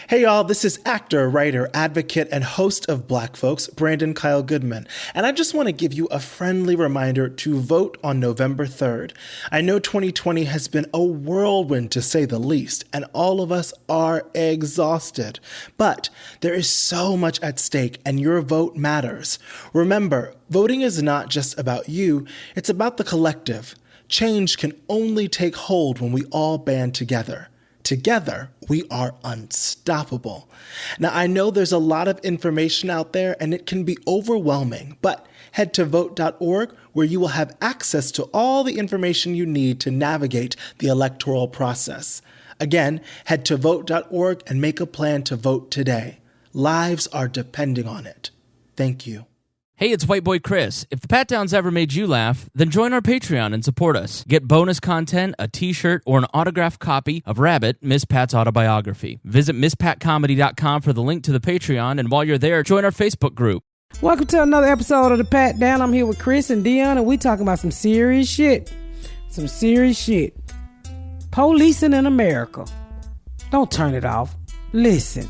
Hey y'all, this is actor, writer, advocate, and host of Black Folks, Brandon Kyle Goodman. And I just want to give you a friendly reminder to vote on November 3rd. I know 2020 has been a whirlwind to say the least, and all of us are exhausted. But there is so much at stake, and your vote matters. Remember, voting is not just about you, it's about the collective. Change can only take hold when we all band together. Together, we are unstoppable. Now, I know there's a lot of information out there and it can be overwhelming, but head to vote.org where you will have access to all the information you need to navigate the electoral process. Again, head to vote.org and make a plan to vote today. Lives are depending on it. Thank you. Hey, it's White Boy Chris. If the Pat Downs ever made you laugh, then join our Patreon and support us. Get bonus content, a t-shirt, or an autographed copy of Rabbit, Miss Pat's autobiography. Visit MissPatComedy.com for the link to the Patreon, and while you're there, join our Facebook group. Welcome to another episode of the Pat Down. I'm here with Chris and Dion, and we talking about some serious shit. Some serious shit. Policing in America. Don't turn it off. Listen,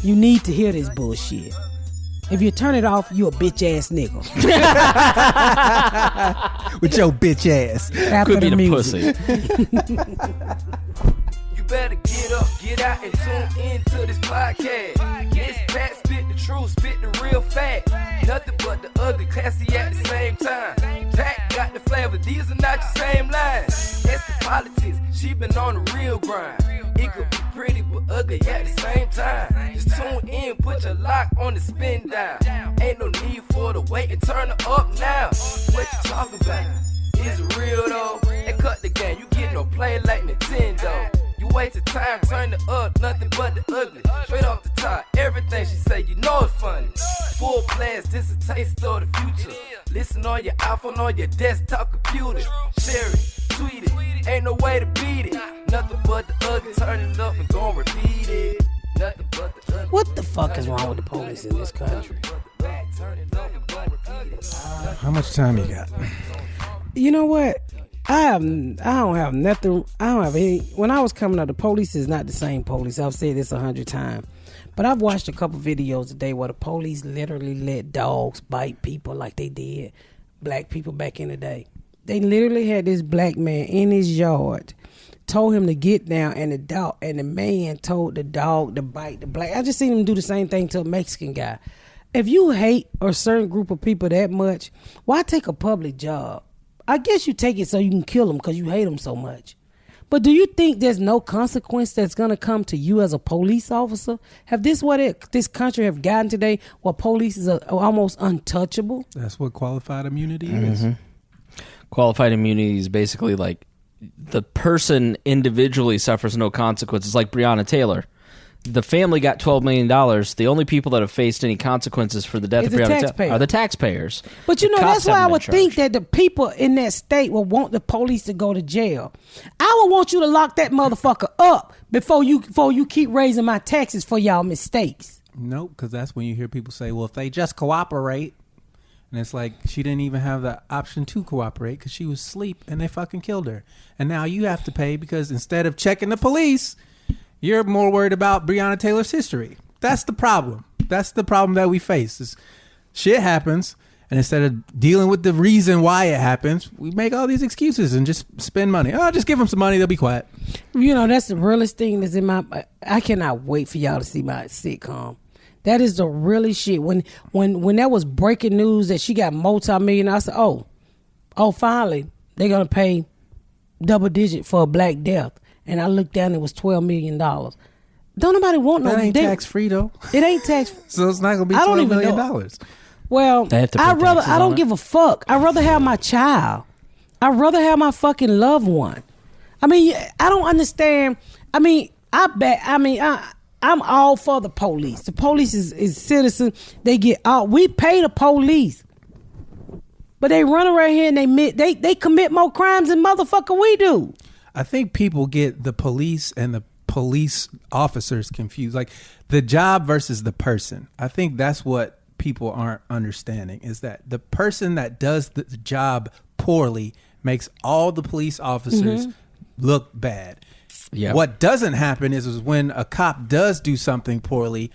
you need to hear this bullshit. If you turn it off, you a bitch ass nigga. With your bitch ass. After Could be the the music. pussy. You better get up, get out, and tune into this podcast. This Pat spit the truth, spit the real fact. Nothing but the ugly, classy at the same time. Pat got the flavor, these are not your same lines. That's the politics, she been on the real grind. It could be pretty but ugly at the same time. Just tune in, put your lock on the spin down. Ain't no need for the wait and turn it up now. What you talking about? Is it real though? And cut the game, you get no play like Nintendo. You wasted time, turn it up, nothing but the ugly. Straight off the top, everything she say, you know it's funny. Full blast, this a taste of the future. Listen on your iPhone, on your desktop computer. Share it, tweet it, ain't no way to beat it. Nothing but the ugly, turn it up and gon' repeat it. Nothing but the ugly. What the fuck is wrong with the police in this country? How much time you got? You know what? I don't have nothing. I don't have any. When I was coming up, the police is not the same police. I've said this 100 times. But I've watched a couple videos today where the police literally let dogs bite people like they did black people back in the day. They literally had this black man in his yard, told him to get down, and the man told the dog to bite the black. I just seen him do the same thing to a Mexican guy. If you hate a certain group of people that much, why take a public job? I guess you take it so you can kill them because you hate them so much. But do you think there's no consequence that's going to come to you as a police officer? Have this this country have gotten today where police is almost untouchable? That's what qualified immunity is. Qualified immunity is basically like the person individually suffers no consequences, like Breonna Taylor. The family got $12 million. The only people that have faced any consequences for the death of Breonna Taylor are the taxpayers. But you know, that's why I would think that the people in that state will want the police to go to jail. I would want you to lock that motherfucker up before you keep raising my taxes for y'all mistakes. Nope, because that's when you hear people say, well, if they just cooperate. And it's like she didn't even have the option to cooperate because she was asleep and they fucking killed her. And now you have to pay because instead of checking the police, you're more worried about Breonna Taylor's history. That's the problem. That's the problem that we face. Is shit happens, and instead of dealing with the reason why it happens, we make all these excuses and just spend money. Oh, just give them some money, they'll be quiet. You know, that's the realest thing that's in my... I cannot wait for y'all to see my sitcom. That is the realest shit. When that was breaking news that she got multi-million, I said, oh, finally, they're going to pay double digit for a black death. And I looked down, it was $12 million. Don't nobody want no... That ain't tax-free, though. It ain't tax... So it's not going to be $12 million. Well, I don't give a fuck. I'd rather have my child. I'd rather have my fucking loved one. I mean, I don't understand. I mean, I'm all for the police. The police is citizens. They get out. We pay the police. But they run around here and they commit more crimes than motherfucker we do. I think people get the police and the police officers confused. Like the job versus the person. I think that's what people aren't understanding, is that the person that does the job poorly makes all the police officers look bad. Yeah. What doesn't happen is when a cop does do something poorly,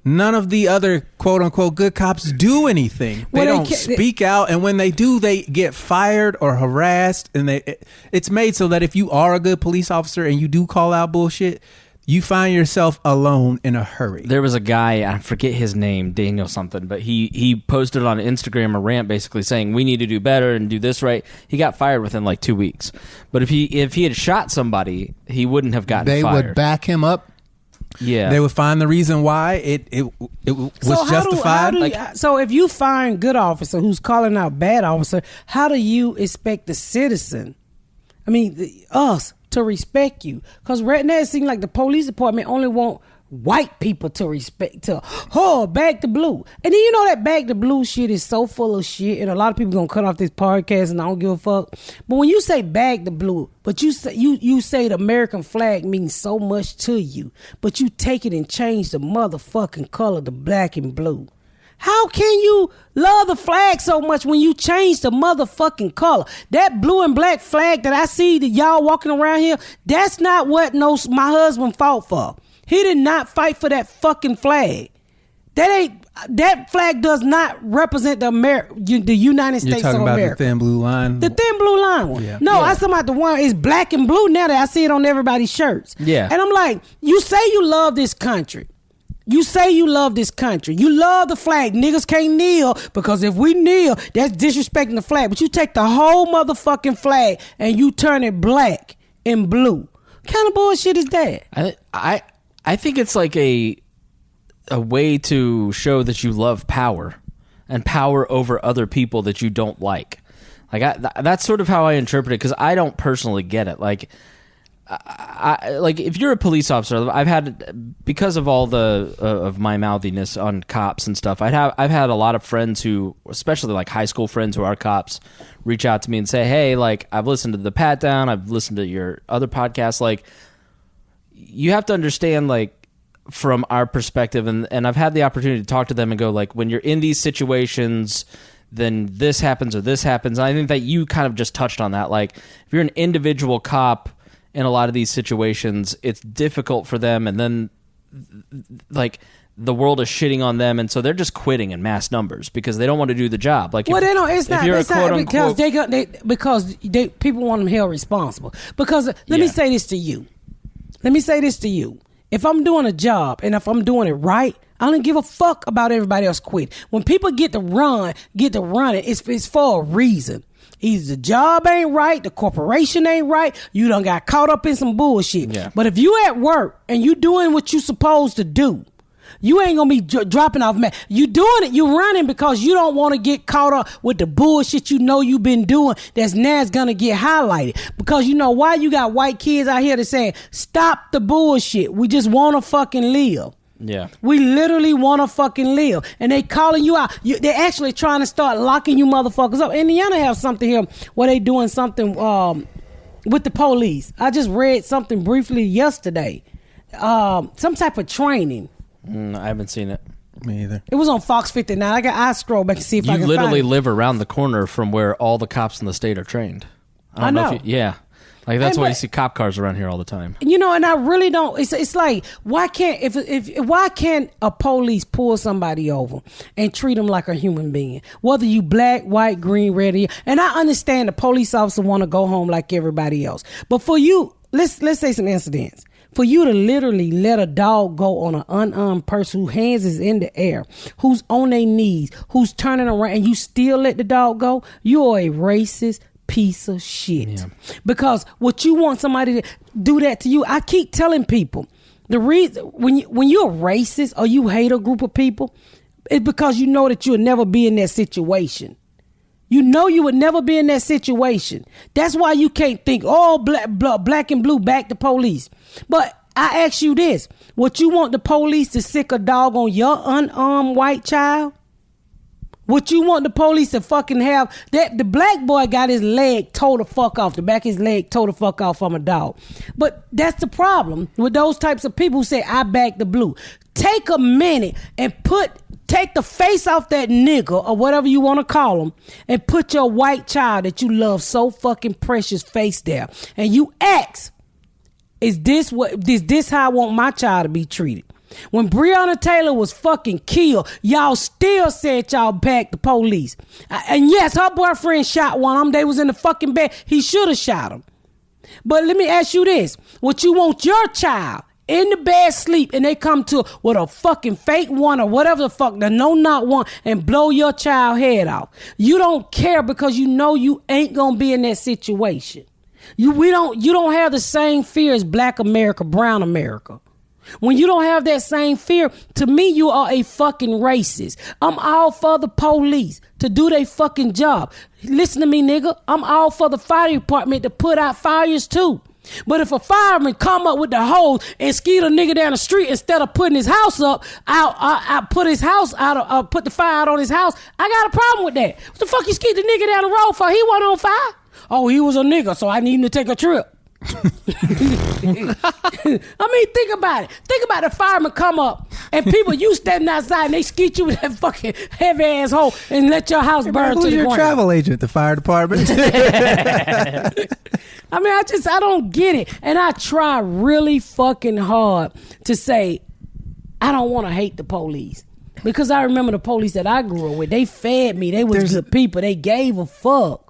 none of the other quote unquote good cops do anything. They don't speak out, and when they do, they get fired or harassed. And it's made so that if you are a good police officer and you do call out bullshit, you find yourself alone in a hurry. There was a guy, I forget his name, Daniel something, but he posted on Instagram a rant basically saying we need to do better and do this right. He got fired within like 2 weeks. But if he had shot somebody, he wouldn't have gotten fired. They would back him up. Yeah. They would find the reason why it was justified. So if you find good officer who's calling out bad officer, how do you expect the citizen, us, to respect you? Because right now it seems like the police department only want white people to respect, back the blue. And then you know that back the blue shit is so full of shit, and a lot of people gonna cut off this podcast and I don't give a fuck. But when you say back the blue, but you say the American flag means so much to you, but you take it and change the motherfucking color to black and blue. How can you love the flag so much when you change the motherfucking color? That blue and black flag that I see that y'all walking around here, that's not what my husband fought for. He did not fight for that fucking flag. That flag does not represent the United States of America. You're talking about the thin blue line? The thin blue line one. Yeah. No, I'm talking about the one, it's black and blue now that I see it on everybody's shirts. Yeah. And I'm like, you say you love this country. You say you love this country. You love the flag. Niggas can't kneel because if we kneel, that's disrespecting the flag. But you take the whole motherfucking flag and you turn it black and blue. What kind of bullshit is that? I think it's like a way to show that you love power and power over other people that you don't like. That's sort of how I interpret it, because I don't personally get it. Like if you're a police officer, I've had, because of all the of my mouthiness on cops and stuff, I've had a lot of friends who, especially like high school friends who are cops, reach out to me and say, hey, like, I've listened to the Pat Down, I've listened to your other podcasts. Like, you have to understand, like, from our perspective, and I've had the opportunity to talk to them and go, like, when you're in these situations, then this happens or this happens. And I think that you kind of just touched on that. Like, if you're an individual cop in a lot of these situations, it's difficult for them, and then, like, the world is shitting on them, and so they're just quitting in mass numbers because they don't want to do the job. Like, well, they don't. It's not because people want them held responsible. Because let me say this to you. If I'm doing a job and if I'm doing it right, I don't give a fuck about everybody else quit. When people get to running, it's for a reason. Either the job ain't right, the corporation ain't right, you done got caught up in some bullshit. Yeah. But if you at work and you doing what you supposed to do, you ain't gonna be dropping off. You doing it, you running because you don't want to get caught up with the bullshit you know you've been doing that's now gonna get highlighted. Because you know why? You got white kids out here that saying, stop the bullshit. We just want to fucking live. Yeah. We literally want to fucking live. And they calling you out. They're actually trying to start locking you motherfuckers up. Indiana have something here where they doing something with the police. I just read something briefly yesterday. Some type of training. I haven't seen it. Me either. It was on Fox 59. I scroll back and see if I can find it. You literally live around the corner from where all the cops in the state are trained. I know. Yeah. Like, that's why you see cop cars around here all the time. You know, and I really don't. It's like, why can't a police pull somebody over and treat them like a human being? Whether you black, white, green, red, and I understand the police officer want to go home like everybody else. But for you, let's say some incidents. For you to literally let a dog go on an unarmed person whose hands is in the air, who's on their knees, who's turning around, and you still let the dog go, you're a racist piece of shit. Yeah. Because what you want somebody to do that to you, I keep telling people, the reason when you're racist or you hate a group of people, it's because you know that you'll never be in that situation. You know you would never be in that situation. That's why you can't think, oh, black and blue, back the police. But I ask you this, would you want the police to sick a dog on your unarmed white child? Would you want the police to fucking have that? The black boy got his leg tore the fuck off, the back of his leg tore the fuck off from a dog. But that's the problem with those types of people who say, I back the blue. Take a minute and take the face off that nigga or whatever you want to call him and put your white child that you love so fucking precious face there. And you ask, Is this how I want my child to be treated? When Breonna Taylor was fucking killed, y'all still said y'all backed the police. And yes, her boyfriend shot one of them. They was in the fucking bed. He should have shot him. But let me ask you this. What you want your child in the bed sleep and they come to with a fucking fake one or whatever the fuck, the no-knock one, and blow your child head off. You don't care because you know you ain't gonna be in that situation. You don't have the same fear as Black America, Brown America. When you don't have that same fear, to me, you are a fucking racist. I'm all for the police to do their fucking job. Listen to me, nigga. I'm all for the fire department to put out fires too. But if a fireman come up with the hose and skeet a nigga down the street instead of putting his house up, I put his house out, put the fire out on his house, I got a problem with that. What the fuck you skeet the nigga down the road for? He wasn't on fire. Oh, he was a nigga, so I need him to take a trip. I mean, think about it. Think about the fireman come up and people, you standing outside and they skeet you with that fucking heavy ass hole and let your house burn to the ground. Who's your travel agent? The fire department? I mean, I don't get it. And I try really fucking hard to say, I don't want to hate the police. Because I remember the police that I grew up with. They fed me. They was good people. They gave a fuck.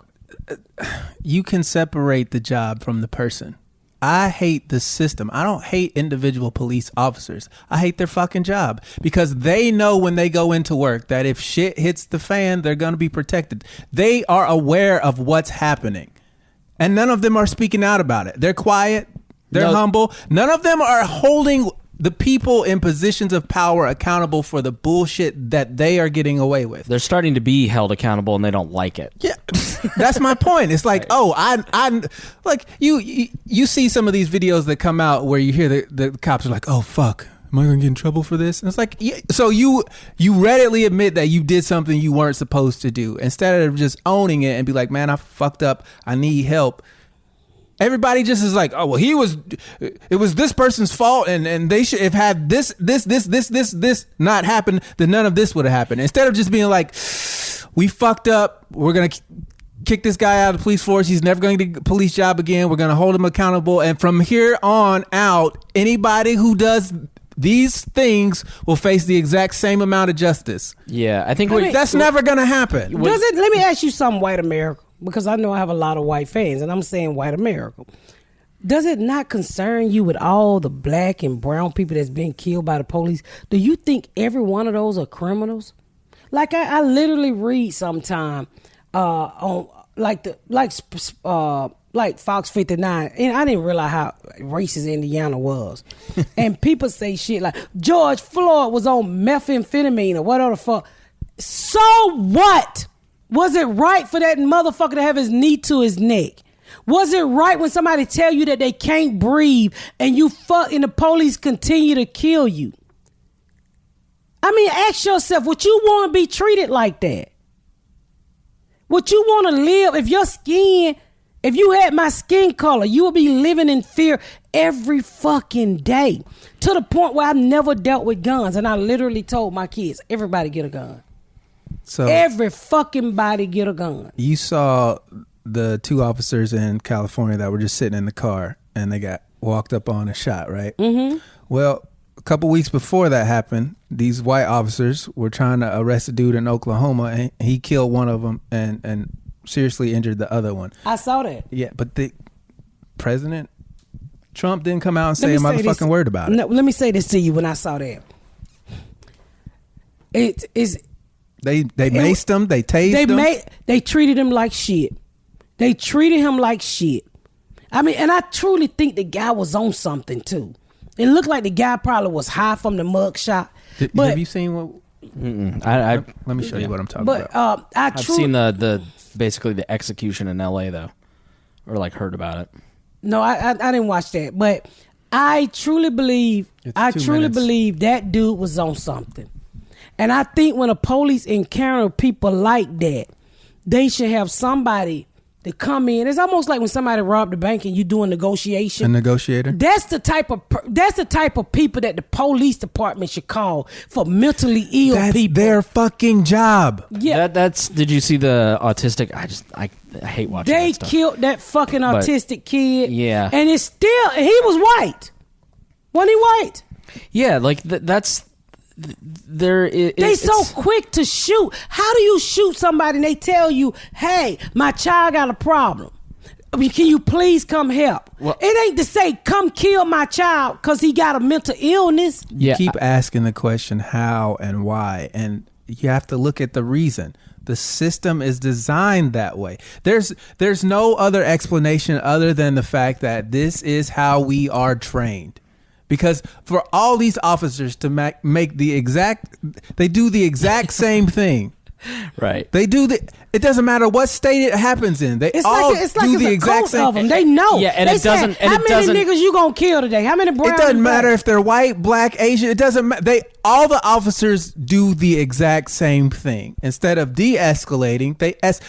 You can separate the job from the person. I hate the system. I don't hate individual police officers. I hate their fucking job because they know when they go into work that if shit hits the fan, they're going to be protected. They are aware of what's happening. And none of them are speaking out about it. They're quiet. They're humble. None of them are holding the people in positions of power accountable for the bullshit that they are getting away with. They're starting to be held accountable and they don't like it. Yeah, that's my point. It's like, I like you see some of these videos that come out where you hear the cops are like, oh fuck, am I gonna get in trouble for this? And it's like, yeah, so you readily admit that you did something you weren't supposed to do instead of just owning it and be like, man, I fucked up, I need help. Everybody just is like, oh well, it was this person's fault, and they should have had this not happened, then none of this would have happened. Instead of just being like, we fucked up, we're gonna kick this guy out of the police force, he's never going to get a police job again, we're gonna hold him accountable, and from here on out, anybody who does these things will face the exact same amount of justice. Yeah, I think that's never gonna happen. Does it? Let me ask you something, white America. Because I know I have a lot of white fans, and I'm saying white America. Does it not concern you with all the black and brown people that's being killed by the police? Do you think every one of those are criminals? Like I literally read sometime on like Fox 59, and I didn't realize how racist Indiana was. And people say shit like George Floyd was on methamphetamine or whatever the fuck. So what? Was it right for that motherfucker to have his knee to his neck? Was it right when somebody tell you that they can't breathe and you fuck and the police continue to kill you? I mean, ask yourself, would you want to be treated like that? Would you want to live if you had my skin color, you would be living in fear every fucking day to the point where I never dealt with guns. And I literally told my kids, everybody get a gun. So every fucking body get a gun. You saw the two officers in California that were just sitting in the car and they got walked up on and shot, right? Mm-hmm. Well, a couple weeks before that happened, these white officers were trying to arrest a dude in Oklahoma and he killed one of them and seriously injured the other one. I saw that. Yeah, but the President Trump didn't come out and say a motherfucking word about it. No, let me say this to you when I saw that. It is... They maced him. They tased him. They treated him like shit. They treated him like shit. I mean, and I truly think the guy was on something too. It looked like the guy probably was high from the mug shot. Have you seen what? Let me show you what I'm talking about. I've seen the basically the execution in L.A. though, or like heard about it. No, I didn't watch that, but I truly believe that dude was on something. And I think when a police encounter people like that, they should have somebody to come in. It's almost like when somebody robbed the bank and you do a negotiation. A negotiator. That's the type of people that the police department should call for mentally ill That's people. their fucking job. Yeah, That's. Did you see the autistic? I hate watching. they that stuff. killed that fucking autistic kid. Yeah. and it's still he was white. Wasn't he white? Yeah, like that's. There, They so quick to shoot. How do you shoot somebody and they tell you, "Hey, my child got a problem. I mean, can you please come help?" Well, it ain't to say, "Come kill my child" because he got a mental illness. Yeah, Keep asking the question how and why, and you have to look at the reason. The system is designed that way. There's no other explanation other than the fact that this is how we are trained. Because for all these officers to make the exact, they do the exact same thing. right. They do it doesn't matter what state it happens in. They It's all like do the it's a exact cult same of them. They know. Yeah, and they it doesn't- Say, and how it many doesn't- niggas you gonna kill today? How many brown? It doesn't and black? matter if they're white, black, Asian. It doesn't matter. All the officers do the exact same thing. Instead of de-escalating,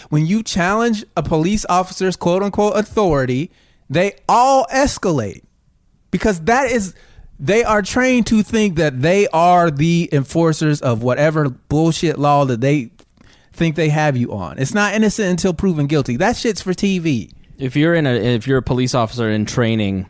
when you challenge a police officer's quote unquote authority, they all escalate because they are trained to think that they are the enforcers of whatever bullshit law that they think they have you on. It's not innocent until proven guilty. That shit's for TV. If you're a police officer in training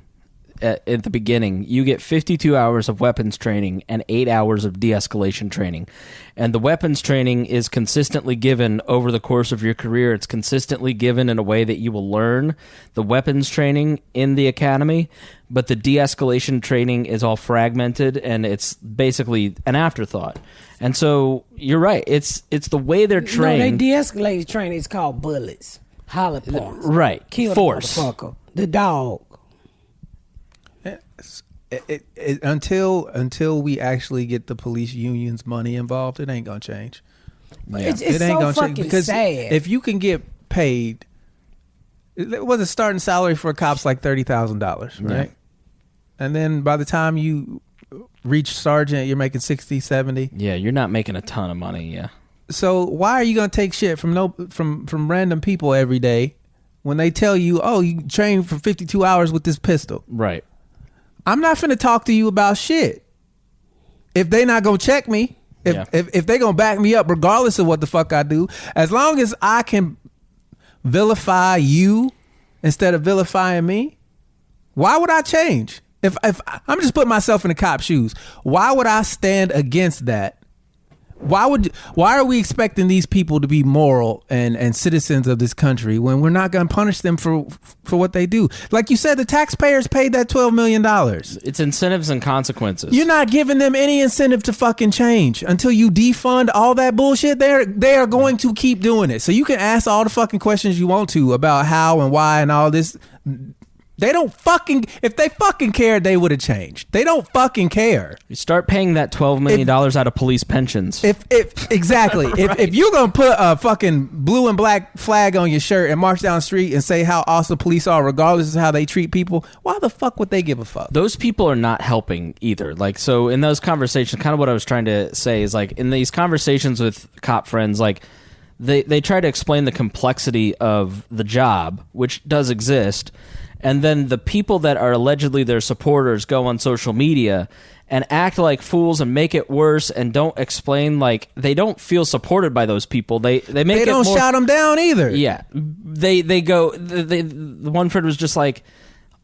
at the beginning, you get 52 hours of weapons training and 8 hours of de-escalation training. And the weapons training is consistently given over the course of your career. It's consistently given in a way that you will learn the weapons training in the academy, but the de-escalation training is all fragmented and it's basically an afterthought. And so you're right. It's the way they're trained. No, they de-escalated training. It's called bullets, hollow points. Right. Kill Force. the motherfucker. The dog. Until we actually get the police unions money involved, it ain't gonna change. It's it ain't so gonna fucking change because sad. if you can get paid, it was a starting salary for a cop's like $30,000, right? Yeah. And then by the time you reach sergeant, you're making 60, 70. Yeah, you're not making a ton of money, yeah. So why are you gonna take shit from random people every day when they tell you, oh, you trained for 52 hours with this pistol? Right. I'm not finna talk to you about shit. If they not gonna check me, if they gonna back me up regardless of what the fuck I do, as long as I can vilify you instead of vilifying me, why would I change? If I'm just putting myself in the cop's shoes, why would I stand against that? Why are we expecting these people to be moral and citizens of this country when we're not going to punish them for what they do? Like you said, the taxpayers paid that $12 million. It's incentives and consequences. You're not giving them any incentive to fucking change until you defund all that bullshit. They are going to keep doing it. So you can ask all the fucking questions you want to about how and why and all this. They don't fucking, if they fucking cared, they would have changed. They don't fucking care. You start paying that $12 million out of police pensions. Exactly. Right. If you're going to put a fucking blue and black flag on your shirt and march down the street and say how awesome police are, regardless of how they treat people, why the fuck would they give a fuck? Those people are not helping either. Like, so in those conversations, kind of what I was trying to say is like in these conversations with cop friends, like they try to explain the complexity of the job, which does exist. And then the people that are allegedly their supporters go on social media and act like fools and make it worse and don't explain, like they don't feel supported by those people. They make They it don't more, shout them down either. Yeah, they go. The one friend was just like,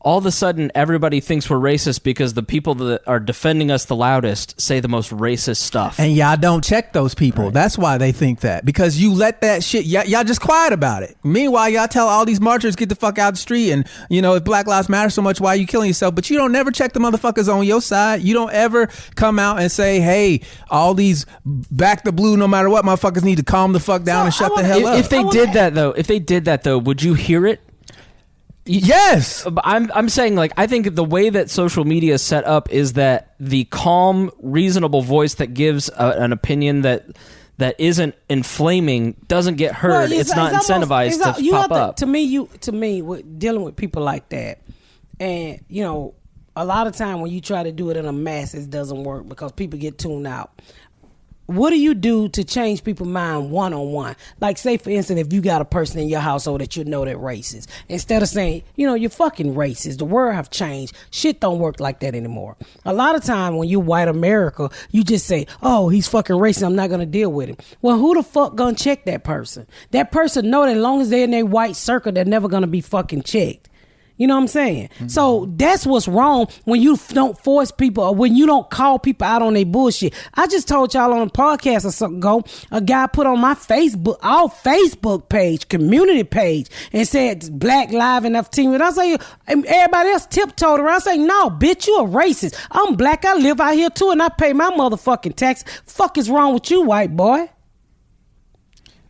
all of a sudden everybody thinks we're racist because the people that are defending us the loudest say the most racist stuff. And y'all don't check those people. Right. That's why they think that. Because you let that shit, y'all just quiet about it. Meanwhile, y'all tell all these marchers, get the fuck out the street. And, you know, if Black Lives Matter so much, why are you killing yourself? But you don't never check the motherfuckers on your side. You don't ever come out and say, hey, all these back the blue no matter what motherfuckers need to calm the fuck down and shut the hell up. If they did that though, would you hear it? Yes. I'm saying, like, I think the way that social media is set up is that the calm, reasonable voice that gives an opinion that isn't inflaming doesn't get heard. Well, it's not incentivized to pop up. To me, with dealing with people like that, and you know, a lot of time when you try to do it in a mass, it doesn't work because people get tuned out. what do you do to change people's mind one-on-one? Like, say, for instance, if you got a person in your household that you know that racist, instead of saying, you're fucking racist, the world have changed. Shit don't work like that anymore. A lot of time when you white America, you just say, oh, he's fucking racist, I'm not going to deal with him. Well, who the fuck going to check that person? That person know that as long as they're in their white circle, they're never going to be fucking checked. You know what I'm saying? Mm-hmm. So that's what's wrong when you don't force people or when you don't call people out on their bullshit. I just told y'all on a podcast or something ago, a guy put on my our Facebook page, community page, and said Black Live Enough Team. And I say, everybody else tiptoed around. I say, no, bitch, you a racist. I'm black. I live out here too, and I pay my motherfucking tax. Fuck is wrong with you, white boy?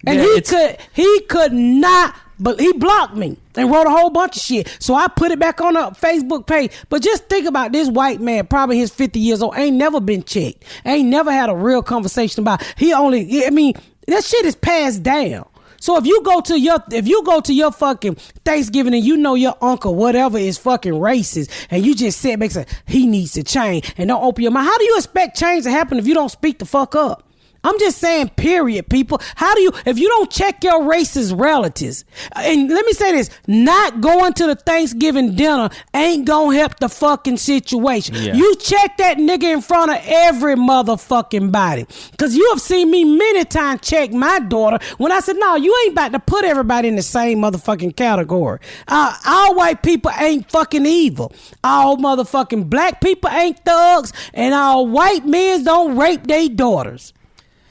And he could not. But he blocked me and wrote a whole bunch of shit. So I put it back on a Facebook page. But just think about this white man, probably his 50 years old, ain't never been checked. Ain't never had a real conversation about that shit is passed down. So if you go to your fucking Thanksgiving and you know your uncle, whatever, is fucking racist, and you just sit back and say, he needs to change, and don't open your mouth, how do you expect change to happen if you don't speak the fuck up? I'm just saying, period, people. If you don't check your racist relatives, and let me say this, not going to the Thanksgiving dinner ain't gonna help the fucking situation. Yeah. You check that nigga in front of every motherfucking body. Cause you have seen me many times check my daughter when I said, no, you ain't about to put everybody in the same motherfucking category. All white people ain't fucking evil. All motherfucking black people ain't thugs, and all white men don't rape their daughters.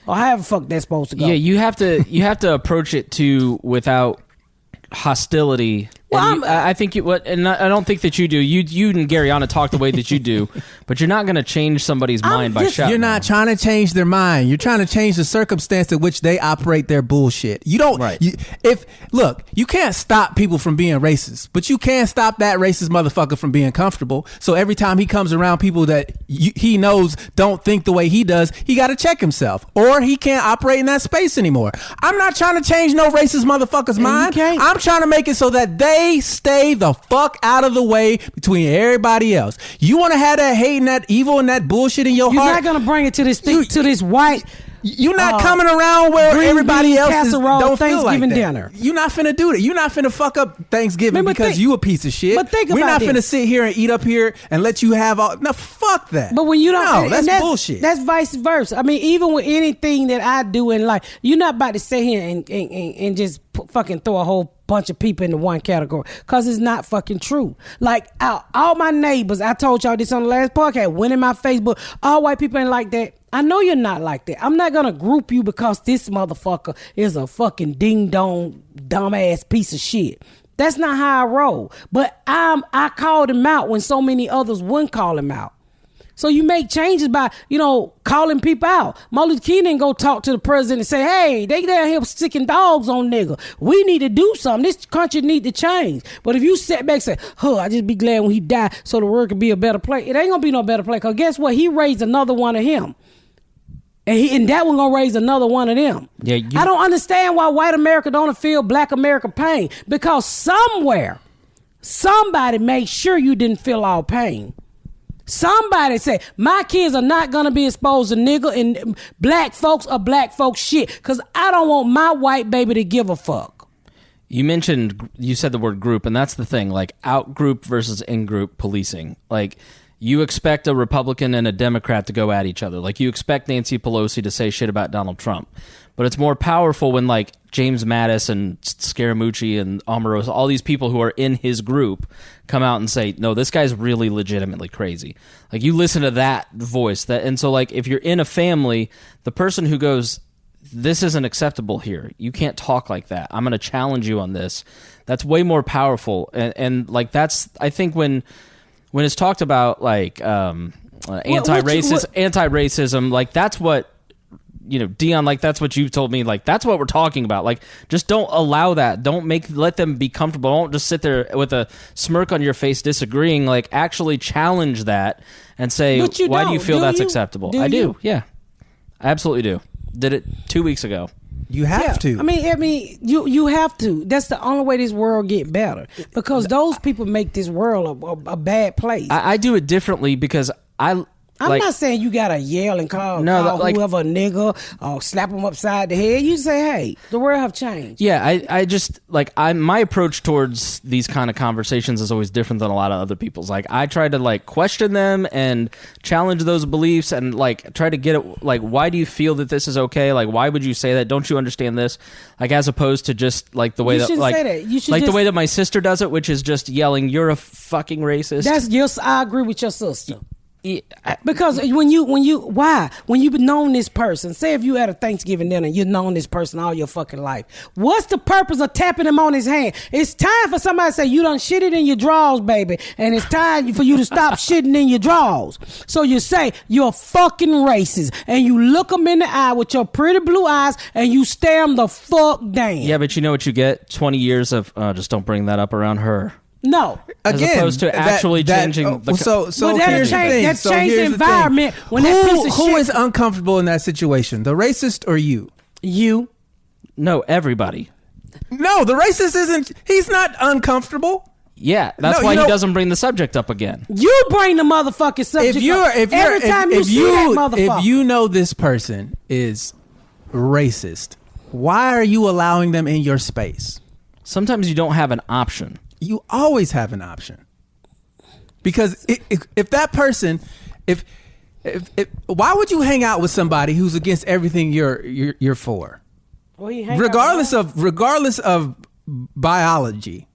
Or however the fuck that's supposed to go. Yeah, you have to approach it without hostility. Well, I think and I don't think that you do. You and Garyana talk the way that you do, but you're not going to change somebody's mind by shouting. You're not trying to change their mind. You're trying to change the circumstance in which they operate their bullshit. You don't. Right. You can't stop people from being racist, but you can stop that racist motherfucker from being comfortable. So every time he comes around people that he knows don't think the way he does, he got to check himself, or he can't operate in that space anymore. I'm not trying to change no racist motherfucker's mind. I'm trying to make it so that they stay the fuck out of the way between everybody else. You want to have that hate and that evil and that bullshit in your heart? You're not gonna bring it to this white. You're not coming around where everybody else don't feel like that. Dinner. You're not finna do that. You're not finna fuck up Thanksgiving because you a piece of shit. But think We're about not finna sit here and eat up here and let you have all. No, fuck that. But when you don't, no, that's bullshit. That's vice versa. I mean, even with anything that I do in life, you're not about to sit here and just fucking throw a whole bunch of people into one category, because it's not fucking true. Like all my neighbors, I told y'all this on the last podcast, went in my Facebook, all white people ain't like that. I know you're not like that. I'm not gonna group you because this motherfucker is a fucking ding dong dumbass piece of shit. That's not how I roll. But I called him out when so many others wouldn't call him out. So you make changes by, calling people out. Martin Luther King didn't go talk to the president and say, hey, they down here sticking dogs on nigga. We need to do something. This country need to change. But if you sit back and say, I just be glad when he died so the world could be a better place. It ain't going to be no better place. Because guess what? He raised another one of him. And that one going to raise another one of them. Yeah, I don't understand why white America don't feel black America pain. Because somewhere, somebody made sure you didn't feel all pain. Somebody said, my kids are not going to be exposed to nigga and black folks or black folks shit, because I don't want my white baby to give a fuck. You said the word group, and that's the thing, like out-group versus in-group policing. Like, you expect a Republican and a Democrat to go at each other. Like, you expect Nancy Pelosi to say shit about Donald Trump. But it's more powerful when, like, James Mattis and Scaramucci and Omarosa, all these people who are in his group, come out and say, no, this guy's really legitimately crazy. Like, you listen to that voice. And so, like, if you're in a family, the person who goes, this isn't acceptable here, you can't talk like that, I'm going to challenge you on this, that's way more powerful. And like, that's, I think when it's talked about, like, anti-racism, like, that's what, Dion, like, that's what you've told me, like, that's what we're talking about. Like, just don't allow that. Let them be comfortable. Don't just sit there with a smirk on your face disagreeing. Like, actually challenge that and say, why do you feel that's acceptable? I do. Yeah, I absolutely do. Did it 2 weeks ago. You have to. I mean, you have to. That's the only way this world get better, because those people make this world a bad place. I do it differently because I'm not saying you gotta yell and call whoever a nigga or slap them upside the head. You say, hey, the world have changed. Yeah, I just my approach towards these kind of conversations is always different than a lot of other people's. Like, I try to like question them and challenge those beliefs and like try to get it like, why do you feel that this is okay? Like, why would you say that? Don't you understand this? Like, as opposed to just like the way the way that my sister does it, which is just yelling, "You're a fucking racist." I agree with your sister. Because when you've known this person, say if you had a Thanksgiving dinner, you've known this person all your fucking life. What's the purpose of tapping him on his hand? It's time for somebody to say, you done shitted in your drawers, baby, and it's time for you to stop shitting in your drawers. So you say, you're fucking racist, and you look them in the eye with your pretty blue eyes, and you stare them the fuck down. Yeah, but you know what you get? 20 years of, just don't bring that up around her. No. As opposed to actually changing the... So here's the thing. That changed the environment when that piece of shit... Who is uncomfortable in that situation? The racist or you? You. No, everybody. No, the racist isn't... He's not uncomfortable. Yeah, that's why he doesn't bring the subject up again. You bring the motherfucking subject up. Every time you see that motherfucker. If you know this person is racist, why are you allowing them in your space? Sometimes you don't have an option. You always have an option, because if that person, if why would you hang out with somebody who's against everything you're for, regardless of biology?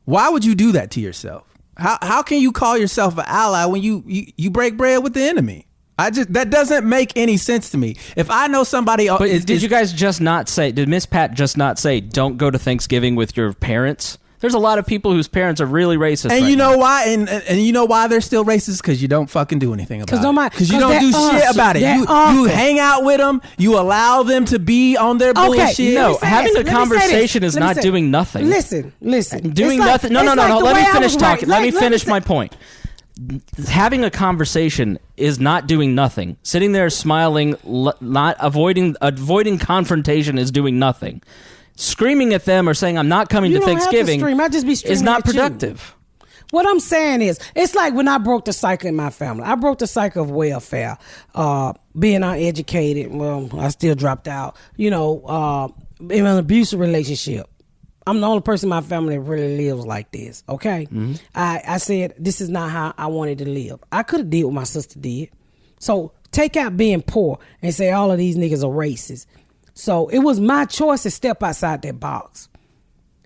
Why would you do that to yourself? How can you call yourself an ally when you break bread with the enemy? That doesn't make any sense to me. If I know somebody, did you guys just not say? Did Miss Pat just not say, "Don't go to Thanksgiving with your parents"? There's a lot of people whose parents are really racist. And you know why? And you know why they're still racist? Because you don't fucking do anything about it. Because you don't do shit about it. You hang out with them. You allow them to be on their bullshit. No, having a conversation is not doing nothing. Listen. Doing nothing. No. Let me finish talking. Let me finish my point. Having a conversation is not doing nothing. Sitting there smiling, not avoiding confrontation is doing nothing. Screaming at them or saying I'm not coming to Thanksgiving is not productive. What I'm saying is, it's like when I broke the cycle in my family. I broke the cycle of welfare, being uneducated. Well, I still dropped out. In an abusive relationship. I'm the only person in my family that really lives like this. Okay, I said this is not how I wanted to live. I could have did what my sister did. So take out being poor and say all of these niggas are racist. So it was my choice to step outside that box.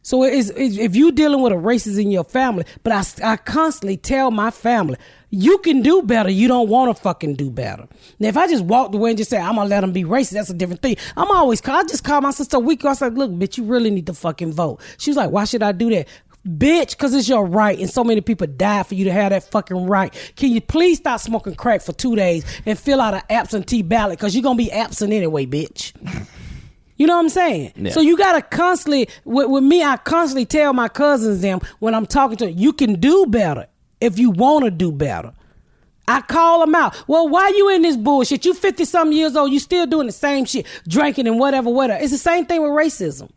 So if you're dealing with a racist in your family, but I constantly tell my family, you can do better. You don't want to fucking do better. Now, if I just walked away and just say, I'm going to let them be racist, that's a different thing. I just called my sister a week ago. I was like, look, bitch, you really need to fucking vote. She was like, why should I do that? Bitch, because it's your right, and so many people die for you to have that fucking right. Can you please stop smoking crack for 2 days and fill out an absentee ballot, because you're going to be absent anyway, bitch. You know what I'm saying? Yeah. So you got to constantly, with me, I constantly tell my cousins them when I'm talking to them, you can do better if you want to do better. I call them out. Well, why you in this bullshit? You 50-something years old, you still doing the same shit, drinking and whatever. It's the same thing with racism.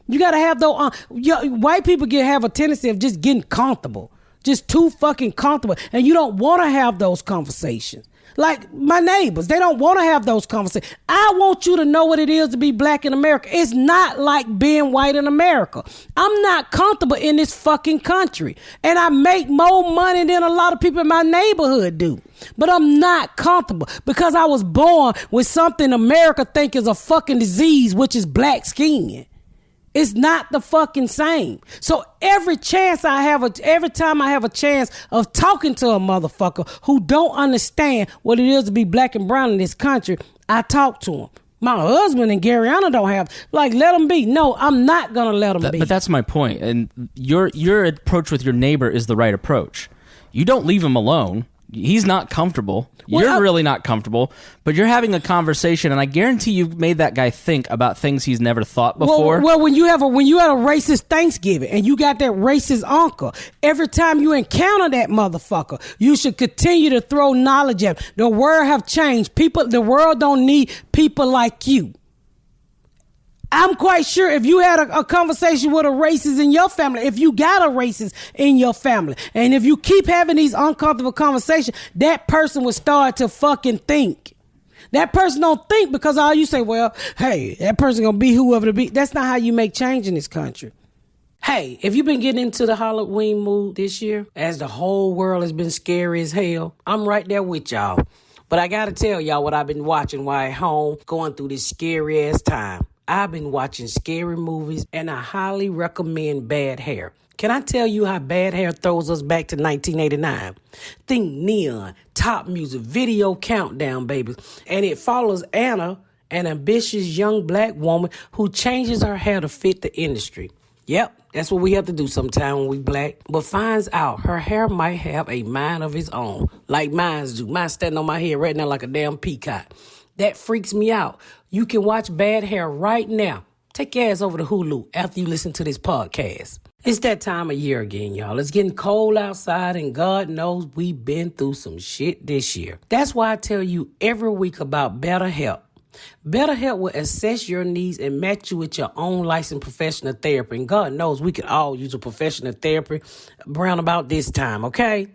You got to have those, white people have a tendency of just getting comfortable, just too fucking comfortable. And you don't want to have those conversations. Like my neighbors, they don't want to have those conversations. I want you to know what it is to be black in America. It's not like being white in America. I'm not comfortable in this fucking country. And I make more money than a lot of people in my neighborhood do. But I'm not comfortable because I was born with something America think is a fucking disease, which is black skin. It's not the fucking same. So every time I have a chance of talking to a motherfucker who don't understand what it is to be black and brown in this country, I talk to him. My husband and Garyana don't have, let them be. No, I'm not going to let them be. But that's my point. And your approach with your neighbor is the right approach. You don't leave him alone. He's not comfortable. You're really not comfortable, but you're having a conversation, and I guarantee you've made that guy think about things he's never thought before. Well, when you had a racist Thanksgiving and you got that racist uncle, every time you encounter that motherfucker, you should continue to throw knowledge at him. The world have changed. The world don't need people like you. I'm quite sure if you had a conversation with a racist in your family, if you got a racist in your family, and if you keep having these uncomfortable conversations, that person will start to fucking think. That person don't think because all you say, well, hey, that person gonna be whoever to be. That's not how you make change in this country. Hey, if you've been getting into the Halloween mood this year, as the whole world has been scary as hell, I'm right there with y'all. But I gotta tell y'all what I've been watching while at home going through this scary ass time. I've been watching scary movies, and I highly recommend Bad Hair. Can I tell you how Bad Hair throws us back to 1989? Think neon, top music, video countdown, baby. And it follows Anna, an ambitious young black woman who changes her hair to fit the industry. Yep, that's what we have to do sometime when we black. But finds out her hair might have a mind of its own, like mine do. Mine standing on my head right now like a damn peacock. That freaks me out. You can watch Bad Hair right now. Take your ass over to Hulu after you listen to this podcast. It's that time of year again, y'all. It's getting cold outside, and God knows we've been through some shit this year. That's why I tell you every week about BetterHelp. BetterHelp will assess your needs and match you with your own licensed professional therapy. And God knows we could all use a professional therapy around about this time, okay?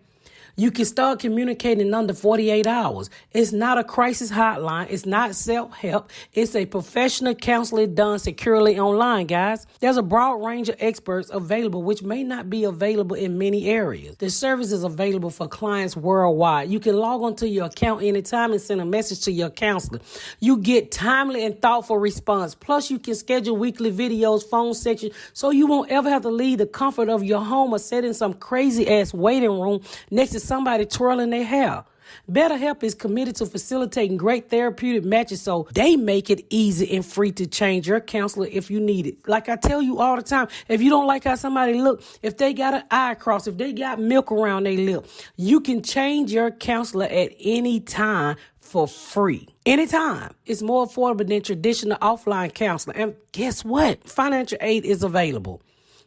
You can start communicating in under 48 hours. It's not a crisis hotline. It's not self-help. It's a professional counselor done securely online, guys. There's a broad range of experts available, which may not be available in many areas. The service is available for clients worldwide. You can log onto your account anytime and send a message to your counselor. You get timely and thoughtful response. Plus, you can schedule weekly videos, phone section, so you won't ever have to leave the comfort of your home or sit in some crazy-ass waiting room next to somebody twirling their hair. BetterHelp is committed to facilitating great therapeutic matches, so they make it easy and free to change your counselor if you need it. Like I tell you all the time, if you don't like how somebody look, if they got an eye cross, if they got milk around their lip, you can change your counselor at any time for free. Anytime. It's more affordable than traditional offline counseling. And guess what? Financial aid is available.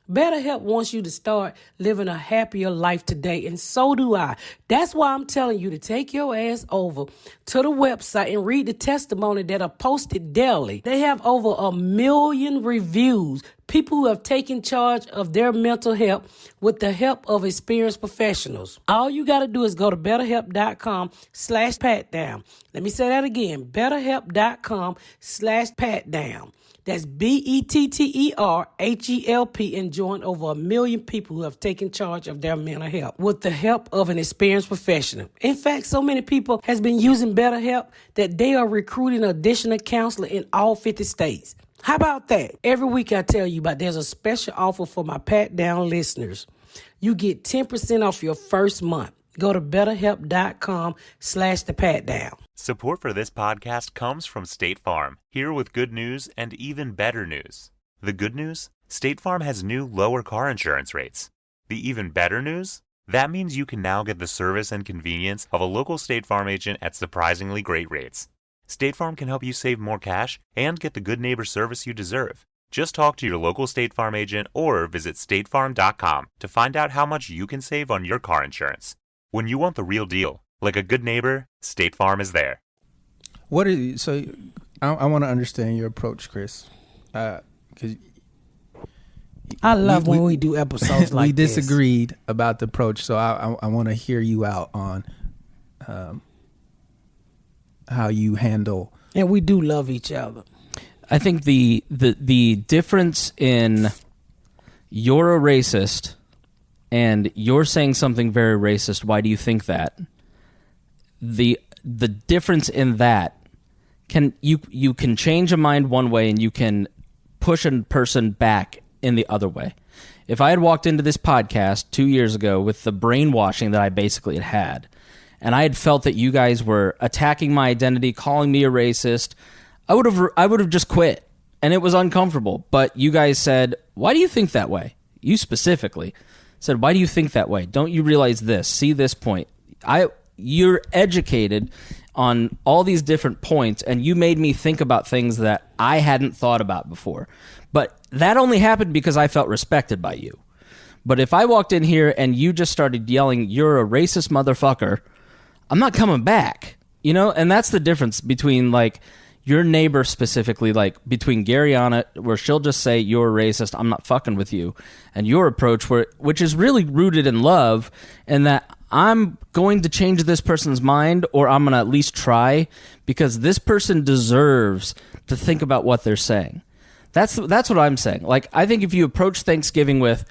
BetterHelp wants you to start living a happier life today, and so do I. That's why I'm telling you to take your ass over to the website and read the testimony that are posted daily. They have over 1 million reviews. People who have taken charge of their mental health with the help of experienced professionals. All you got to do is go to betterhelp.com/patdown. Let me say that again. betterhelp.com/patdown. That's BETTERHELP, and join over 1 million people who have taken charge of their mental health with the help of an experienced professional. In fact, so many people has been using BetterHelp that they are recruiting additional counselors in all 50 states. How about that? Every week I tell you about there's a special offer for my Pat Down listeners. You get 10% off your first month. Go to betterhelp.com/thepatdown. Support for this podcast comes from State Farm, here with good news and even better news. The good news? State Farm has new lower car insurance rates. The even better news? That means you can now get the service and convenience of a local State Farm agent at surprisingly great rates. State Farm can help you save more cash and get the good neighbor service you deserve. Just talk to your local State Farm agent or visit statefarm.com to find out how much you can save on your car insurance. When you want the real deal, like a good neighbor, State Farm is there. What is so? I want to understand your approach, Chris. Because I love when we do episodes like we this. disagreed about the approach, so I want to hear you out on how you handle. And we do love each other. I think the difference in you're a racist and you're saying something very racist. Why do you think that? The difference in that you can change a mind one way and you can push a person back in the other way. If I had walked into this podcast 2 years ago with the brainwashing that I basically had, and I had felt that you guys were attacking my identity, calling me a racist, I would have just quit, and it was uncomfortable. But you guys said, "Why do you think that way?" You specifically said, "Why do you think that way? Don't you realize this? See this point? You're educated on all these different points, and you made me think about things that I hadn't thought about before." But that only happened because I felt respected by you. But if I walked in here and you just started yelling, "You're a racist motherfucker," I'm not coming back, you know? And that's the difference between, like, your neighbor specifically, like between Garyana, where she'll just say, you're racist, I'm not fucking with you, and your approach, which is really rooted in love, and that I'm going to change this person's mind, or I'm going to at least try, because this person deserves to think about what they're saying. That's what I'm saying. Like, I think if you approach Thanksgiving with,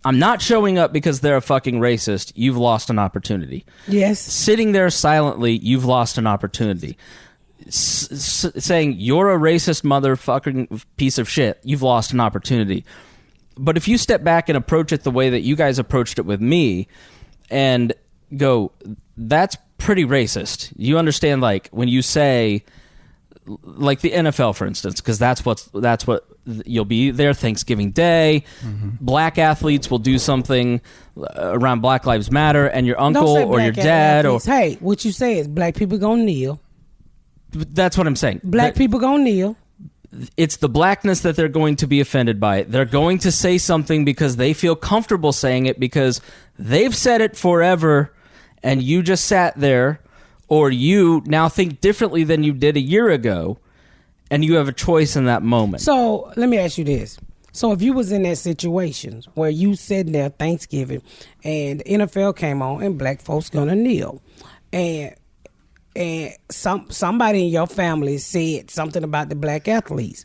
I'm not showing up because they're a fucking racist, you've lost an opportunity. Yes. Sitting there silently, you've lost an opportunity. Saying you're a racist motherfucking piece of shit, you've lost an opportunity. But if you step back and approach it the way that you guys approached it with me and go, that's pretty racist. You understand, like, when you say, like the NFL, for instance, because that's what you'll be there Thanksgiving Day. Black athletes will do something around Black Lives Matter, and your uncle or your dad athletes. Hey, what you say is black people gonna kneel. That's what I'm saying. Black people gonna kneel. It's the blackness that they're going to be offended by. They're going to say something because they feel comfortable saying it because they've said it forever, and you just sat there, or you now think differently than you did a year ago, and you have a choice in that moment. So let me ask you this. So if you was in that situation where you sitting there Thanksgiving and the NFL came on and black folks gonna kneel, and somebody in your family said something about the black athletes,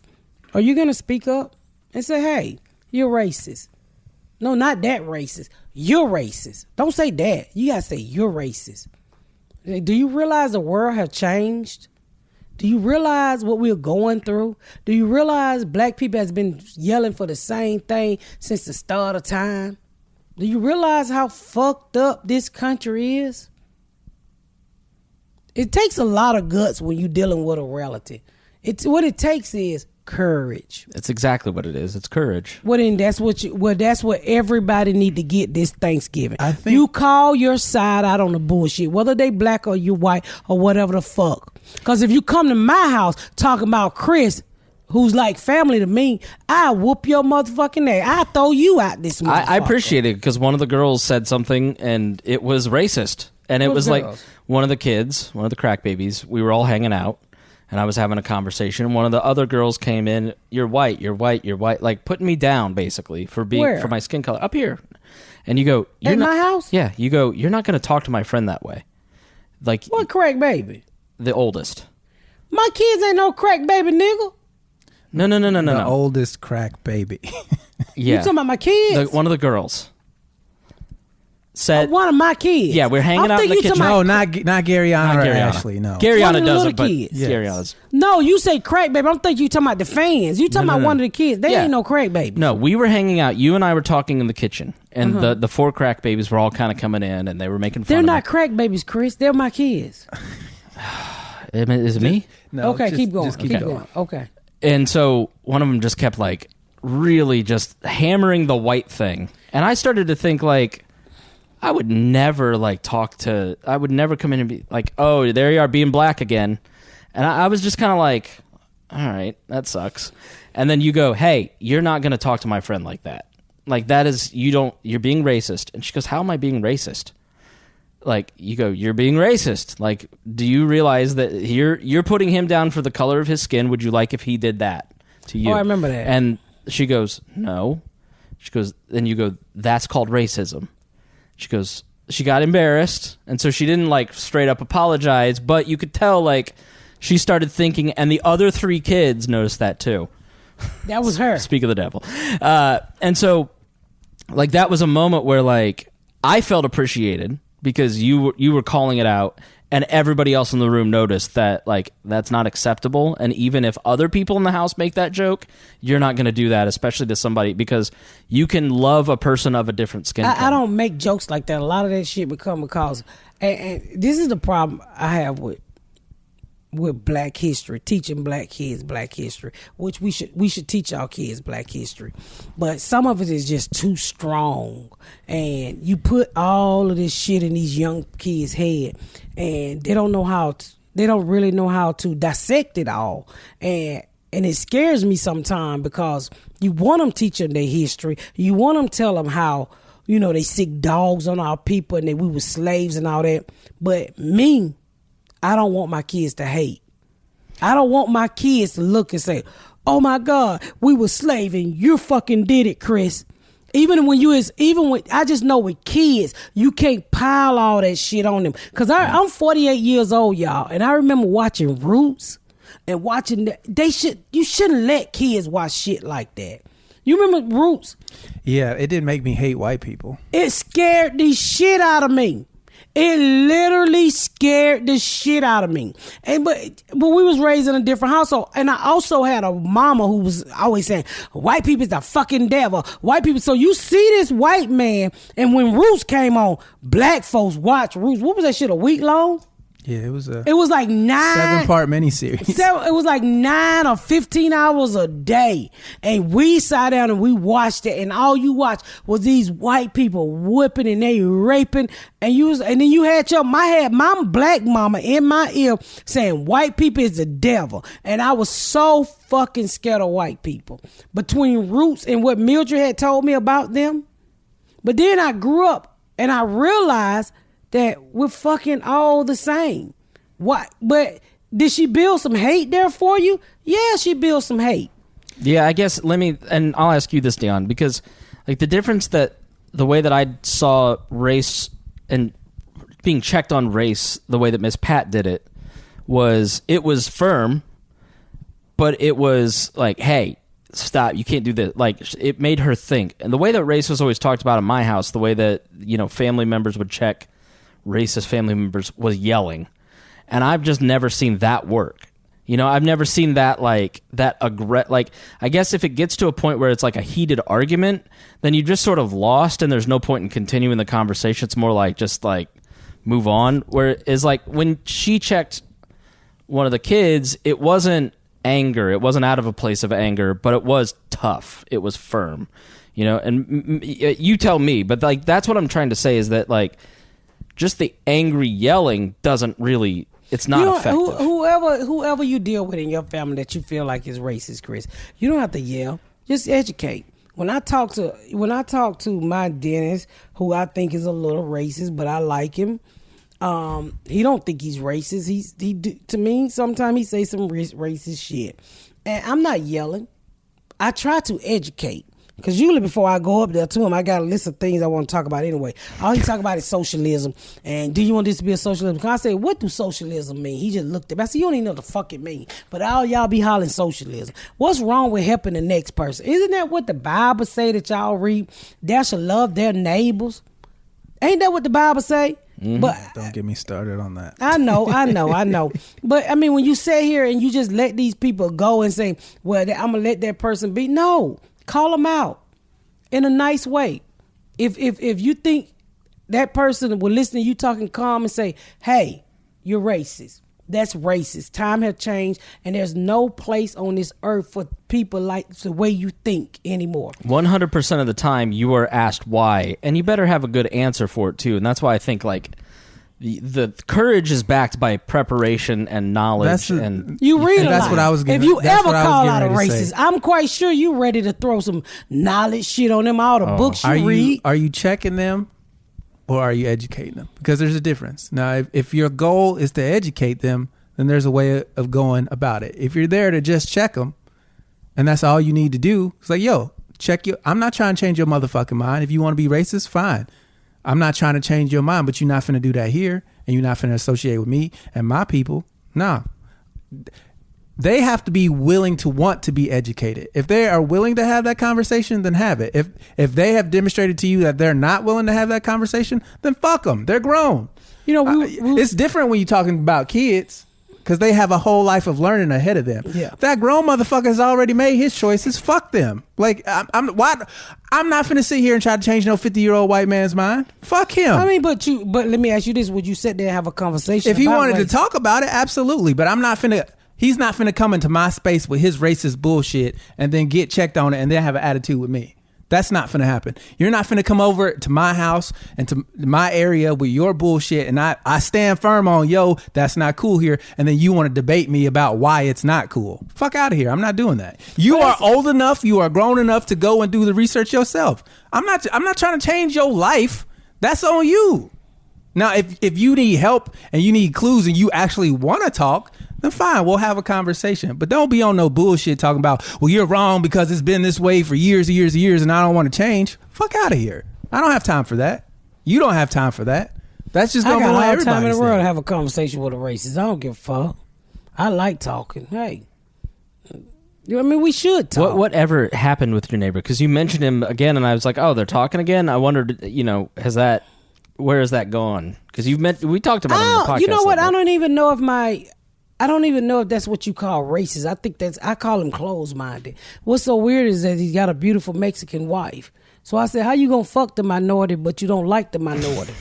are you gonna speak up and say, hey, you're racist? No, not that racist. You're racist. Don't say that. You gotta say you're racist. Do you realize the world has changed? Do you realize what we're going through? Do you realize black people has been yelling for the same thing since the start of time? Do you realize how fucked up this country is? It takes a lot of guts when you're dealing with a relative. What it takes is courage. That's exactly what it is. It's courage. Well, then that's what everybody need to get this Thanksgiving. I think you call your side out on the bullshit, whether they black or you white or whatever the fuck. Because if you come to my house talking about Chris, who's like family to me, I whoop your motherfucking ass. I throw you out this motherfucker. I appreciate it because one of the girls said something and it was racist. And it was like one of the kids, one of the crack babies, we were all hanging out. And I was having a conversation. One of the other girls came in. You're white. You're white. You're white. Like putting me down basically for being for my skin color up here. And you go, you're at not, my house. Yeah, you go. You're not going to talk to my friend that way. Like what crack baby? The oldest. My kids ain't no crack baby, nigga. No. The oldest crack baby. You Yeah, talking about my kids? one of the girls said one of my kids. Yeah, we're hanging out in the kitchen. No, not Garyana or Ashley. No, Garyana does it, but kids. Yes. Garyana's. No, you say crack baby. I'm thinking you talking about the fans. You talking about one of the kids. They ain't no crack baby. No, we were hanging out. You and I were talking in the kitchen, and the four crack babies were all kind of coming in, and they were making fun. They're of not me. crack babies, Chris. They're my kids. Is it me? No. Okay, just, keep going. Just Keep going. Okay. And so one of them just kept like really just hammering the white thing, and I started to think like, I would never I would never come in and be like, oh, there you are being black again. And I was just kind of like, all right, that sucks. And then you go, hey, you're not going to talk to my friend like that. Like that is, you're being racist. And she goes, how am I being racist? Like you go, you're being racist. Like, do you realize that you're putting him down for the color of his skin? Would you like if he did that to you? Oh, I remember that. And she goes, no. She goes, then you go, that's called racism. She goes, she got embarrassed, and so she didn't like straight up apologize, but you could tell like she started thinking, and the other three kids noticed that too. That was her. Speak of the devil. And so like that was a moment where like I felt appreciated because you were calling it out, and everybody else in the room noticed that like that's not acceptable. And even if other people in the house make that joke, you're not going to do that, especially to somebody, because you can love a person of a different skin color. I don't make jokes like that. A lot of that shit become because, and this is the problem I have with Black history, teaching black kids black history, which we should teach our kids black history, but some of it is just too strong, and you put all of this shit in these young kids' head, and they don't really know how to dissect it all, and it scares me sometimes because you want them teaching their history, you want them tell them how they sick dogs on our people and that we were slaves and all that, but me, I don't want my kids to hate. I don't want my kids to look and say, oh my God, we were slaving. You fucking did it, Chris. Even when I just know with kids, you can't pile all that shit on them. Cause I'm 48 years old, y'all. And I remember watching Roots and watching you shouldn't let kids watch shit like that. You remember Roots? Yeah, it did make me hate white people. It scared the shit out of me. It literally scared the shit out of me. But we was raised in a different household. And I also had a mama who was always saying, white people is the fucking devil. White people. So you see this white man, and when Roots came on, black folks watch Roots. What was that shit, a week long? Yeah, it was like 7-part miniseries. It was like 9 or 15 hours a day. And we sat down and we watched it. And all you watched was these white people whipping and they raping. And then you had my black mama in my ear saying white people is the devil. And I was so fucking scared of white people. Between Roots and what Mildred had told me about them. But then I grew up and I realized that we're fucking all the same. What? But did she build some hate there for you? Yeah, she built some hate. Yeah, I guess and I'll ask you this, Dion, because like the difference that the way that I saw race and being checked on race, the way that Miss Pat did it was firm, but it was like, hey, stop, you can't do this. Like, it made her think. And the way that race was always talked about in my house, the way that, family members would check racist family members was yelling. And I've just never seen that work. I've never seen that I guess if it gets to a point where it's like a heated argument, then you just sort of lost and there's no point in continuing the conversation. It's more like just like move on. Whereas like when she checked one of the kids, it wasn't anger. It wasn't out of a place of anger, but it was tough. It was firm, and you tell me, but like, that's what I'm trying to say is that like, just the angry yelling doesn't really, it's not effective. Whoever you deal with in your family that you feel like is racist, Chris, you don't have to yell. Just educate. When I talk to my dentist, who I think is a little racist, but I like him, he don't think he's racist. To me, sometimes he say some racist shit. And I'm not yelling. I try to educate. Because usually before I go up there to him, I got a list of things I want to talk about anyway. All he talk about is socialism. And do you want this to be a socialism? Because I said, what do socialism mean? He just looked at me. I said, you don't even know what the fuck it mean. But all y'all be hollering socialism. What's wrong with helping the next person? Isn't that what the Bible say that y'all read? They shall love their neighbors. Ain't that what the Bible say? Mm-hmm. But don't get me started on that. I know. But I mean, when you sit here and you just let these people go and say, well, I'm going to let that person be. No. Call them out in a nice way. If you think that person will listen to you talking calm and say, hey, you're racist. That's racist. Time has changed and there's no place on this earth for people like the way you think anymore. 100% of the time you are asked why, and you better have a good answer for it too. And that's why I think like the courage is backed by preparation and knowledge. You read a lot. That's what I was getting. If you ever call out a racist, I'm quite sure you ready to throw some knowledge shit on them, all the books you read. Are you checking them or are you educating them? Because there's a difference. Now, if your goal is to educate them, then there's a way of going about it. If you're there to just check them and that's all you need to do, it's like, yo, I'm not trying to change your motherfucking mind. If you want to be racist, fine. I'm not trying to change your mind, but you're not finna do that here, and you're not finna associate with me and my people. Nah. They have to be willing to want to be educated. If they are willing to have that conversation, then have it. If they have demonstrated to you that they're not willing to have that conversation, then fuck them. They're grown. It's different when you're talking about kids, because they have a whole life of learning ahead of them. Yeah. That grown motherfucker has already made his choices. Fuck them. Like, I'm not finna sit here and try to change no 50-year-old white man's mind. Fuck him. I mean, but let me ask you this: would you sit there and have a conversation? If he wanted to talk about it, absolutely. But I'm not finna. He's not finna come into my space with his racist bullshit and then get checked on it and then have an attitude with me. That's not finna happen. You're not finna come over to my house and to my area with your bullshit, and I stand firm on, yo, that's not cool here, and then you want to debate me about why it's not cool. Fuck out of here. I'm not doing that. You are old enough, you are grown enough to go and do the research yourself. I'm not trying to change your life. That's on you. Now, if you need help and you need clues and you actually want to talk, then fine, we'll have a conversation. But don't be on no bullshit talking about, well, you're wrong because it's been this way for years and years and years and I don't want to change. Fuck out of here. I don't have time for that. You don't have time for that. That's just going to ruin everybody's I got all the time in the world day. to have a conversation with a racist. I don't give a fuck. I like talking. Hey. I mean, we should talk. Whatever happened with your neighbor? Because you mentioned him again, and I was like, oh, they're talking again? I wondered, where is that gone? Because we talked about it on the podcast. You know what? I don't even know if that's what you call racist. I think I call him closed-minded. What's so weird is that he's got a beautiful Mexican wife. So I said, how you gonna fuck the minority, but you don't like the minority?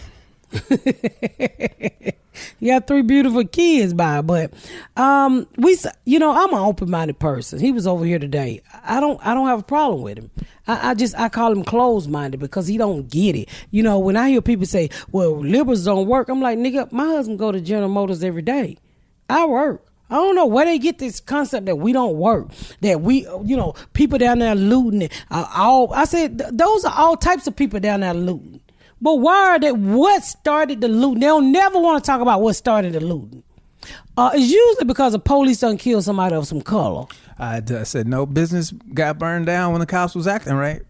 He got 3 beautiful kids by, but I'm an open-minded person. He was over here today. I don't have a problem with him. I call him closed-minded because he don't get it. You know, when I hear people say, well, liberals don't work, I'm like, nigga, my husband go to General Motors every day. I work. I don't know where they get this concept that we don't work, that we, people down there looting. I said, those are all types of people down there looting. But what started the looting? They'll never want to talk about what started the looting. It's usually because the police done killed somebody of some color. I said no business got burned down when the cops was acting right.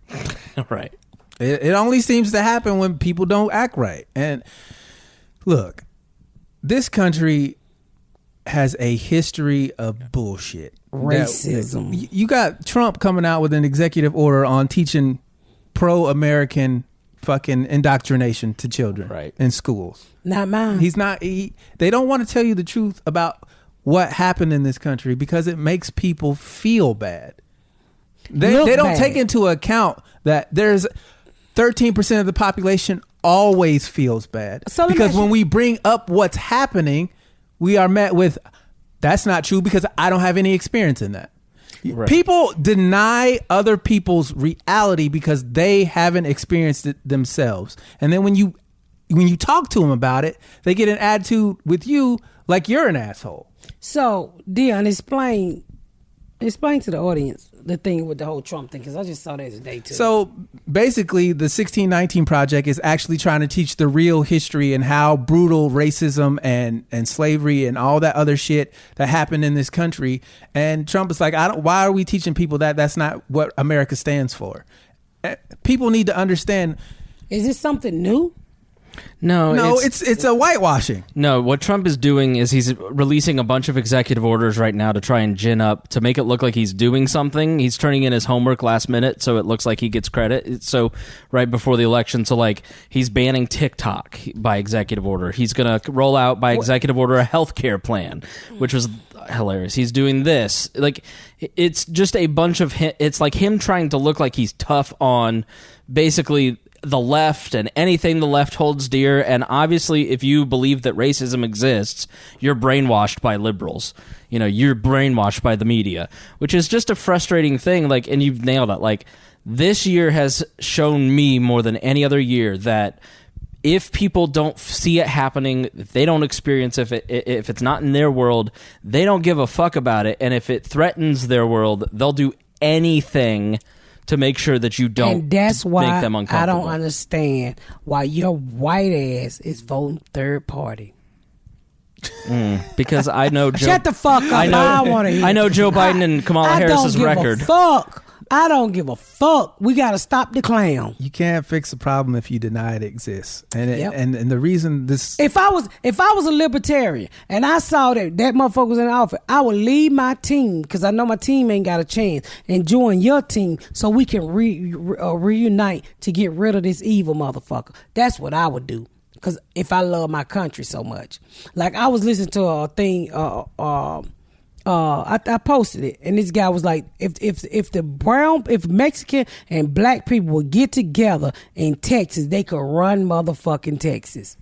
Right. It only seems to happen when people don't act right. And look, this country has a history of bullshit. Racism. You got Trump coming out with an executive order on teaching pro-American fucking indoctrination to children in schools. Not mine. They don't want to tell you the truth about what happened in this country because it makes people feel bad. They don't take into account that there's 13% of the population always feels bad. So because when we bring up what's happening, we are met with, that's not true because I don't have any experience in that. Right. People deny other people's reality because they haven't experienced it themselves. And then when you talk to them about it, they get an attitude with you like you're an asshole. So, Dion, explain to the audience the thing with the whole Trump thing, because I just saw that today too. So basically the 1619 Project is actually trying to teach the real history and how brutal racism and slavery and all that other shit that happened in this country. And Trump is like, why are we teaching people that? That's not what America stands for. People need to understand. Is this something new? No, it's a whitewashing. No, what Trump is doing is he's releasing a bunch of executive orders right now to try and gin up, to make it look like he's doing something. He's turning in his homework last minute so it looks like he gets credit. So right before the election, so like he's banning TikTok by executive order. He's going to roll out by executive order a healthcare plan, which was hilarious. He's doing this. Like, it's just a bunch of it's like him trying to look like he's tough on basically the left and anything the left holds dear. And obviously, if you believe that racism exists, you're brainwashed by liberals. You're brainwashed by the media, which is just a frustrating thing. Like, and you've nailed it. Like, this year has shown me more than any other year that if people don't see it happening, if they don't experience if it's not in their world, they don't give a fuck about it. And if it threatens their world, they'll do anything to make sure that you don't and that's why make them uncomfortable. I don't understand why your white ass is voting third party. Because I know Joe. Shut the fuck up. I want to hear. I know Joe Biden and Kamala Harris's record. I don't give a fuck. We got to stop the clown. You can't fix a problem if you deny it exists. And the reason this... If I was a libertarian and I saw that motherfucker was in the office, I would leave my team, because I know my team ain't got a chance, and join your team so we can reunite to get rid of this evil motherfucker. That's what I would do. Because if I love my country so much. Like, I was listening to a thing... I posted it, and this guy was like, if Mexican and black people would get together in Texas, they could run motherfucking Texas.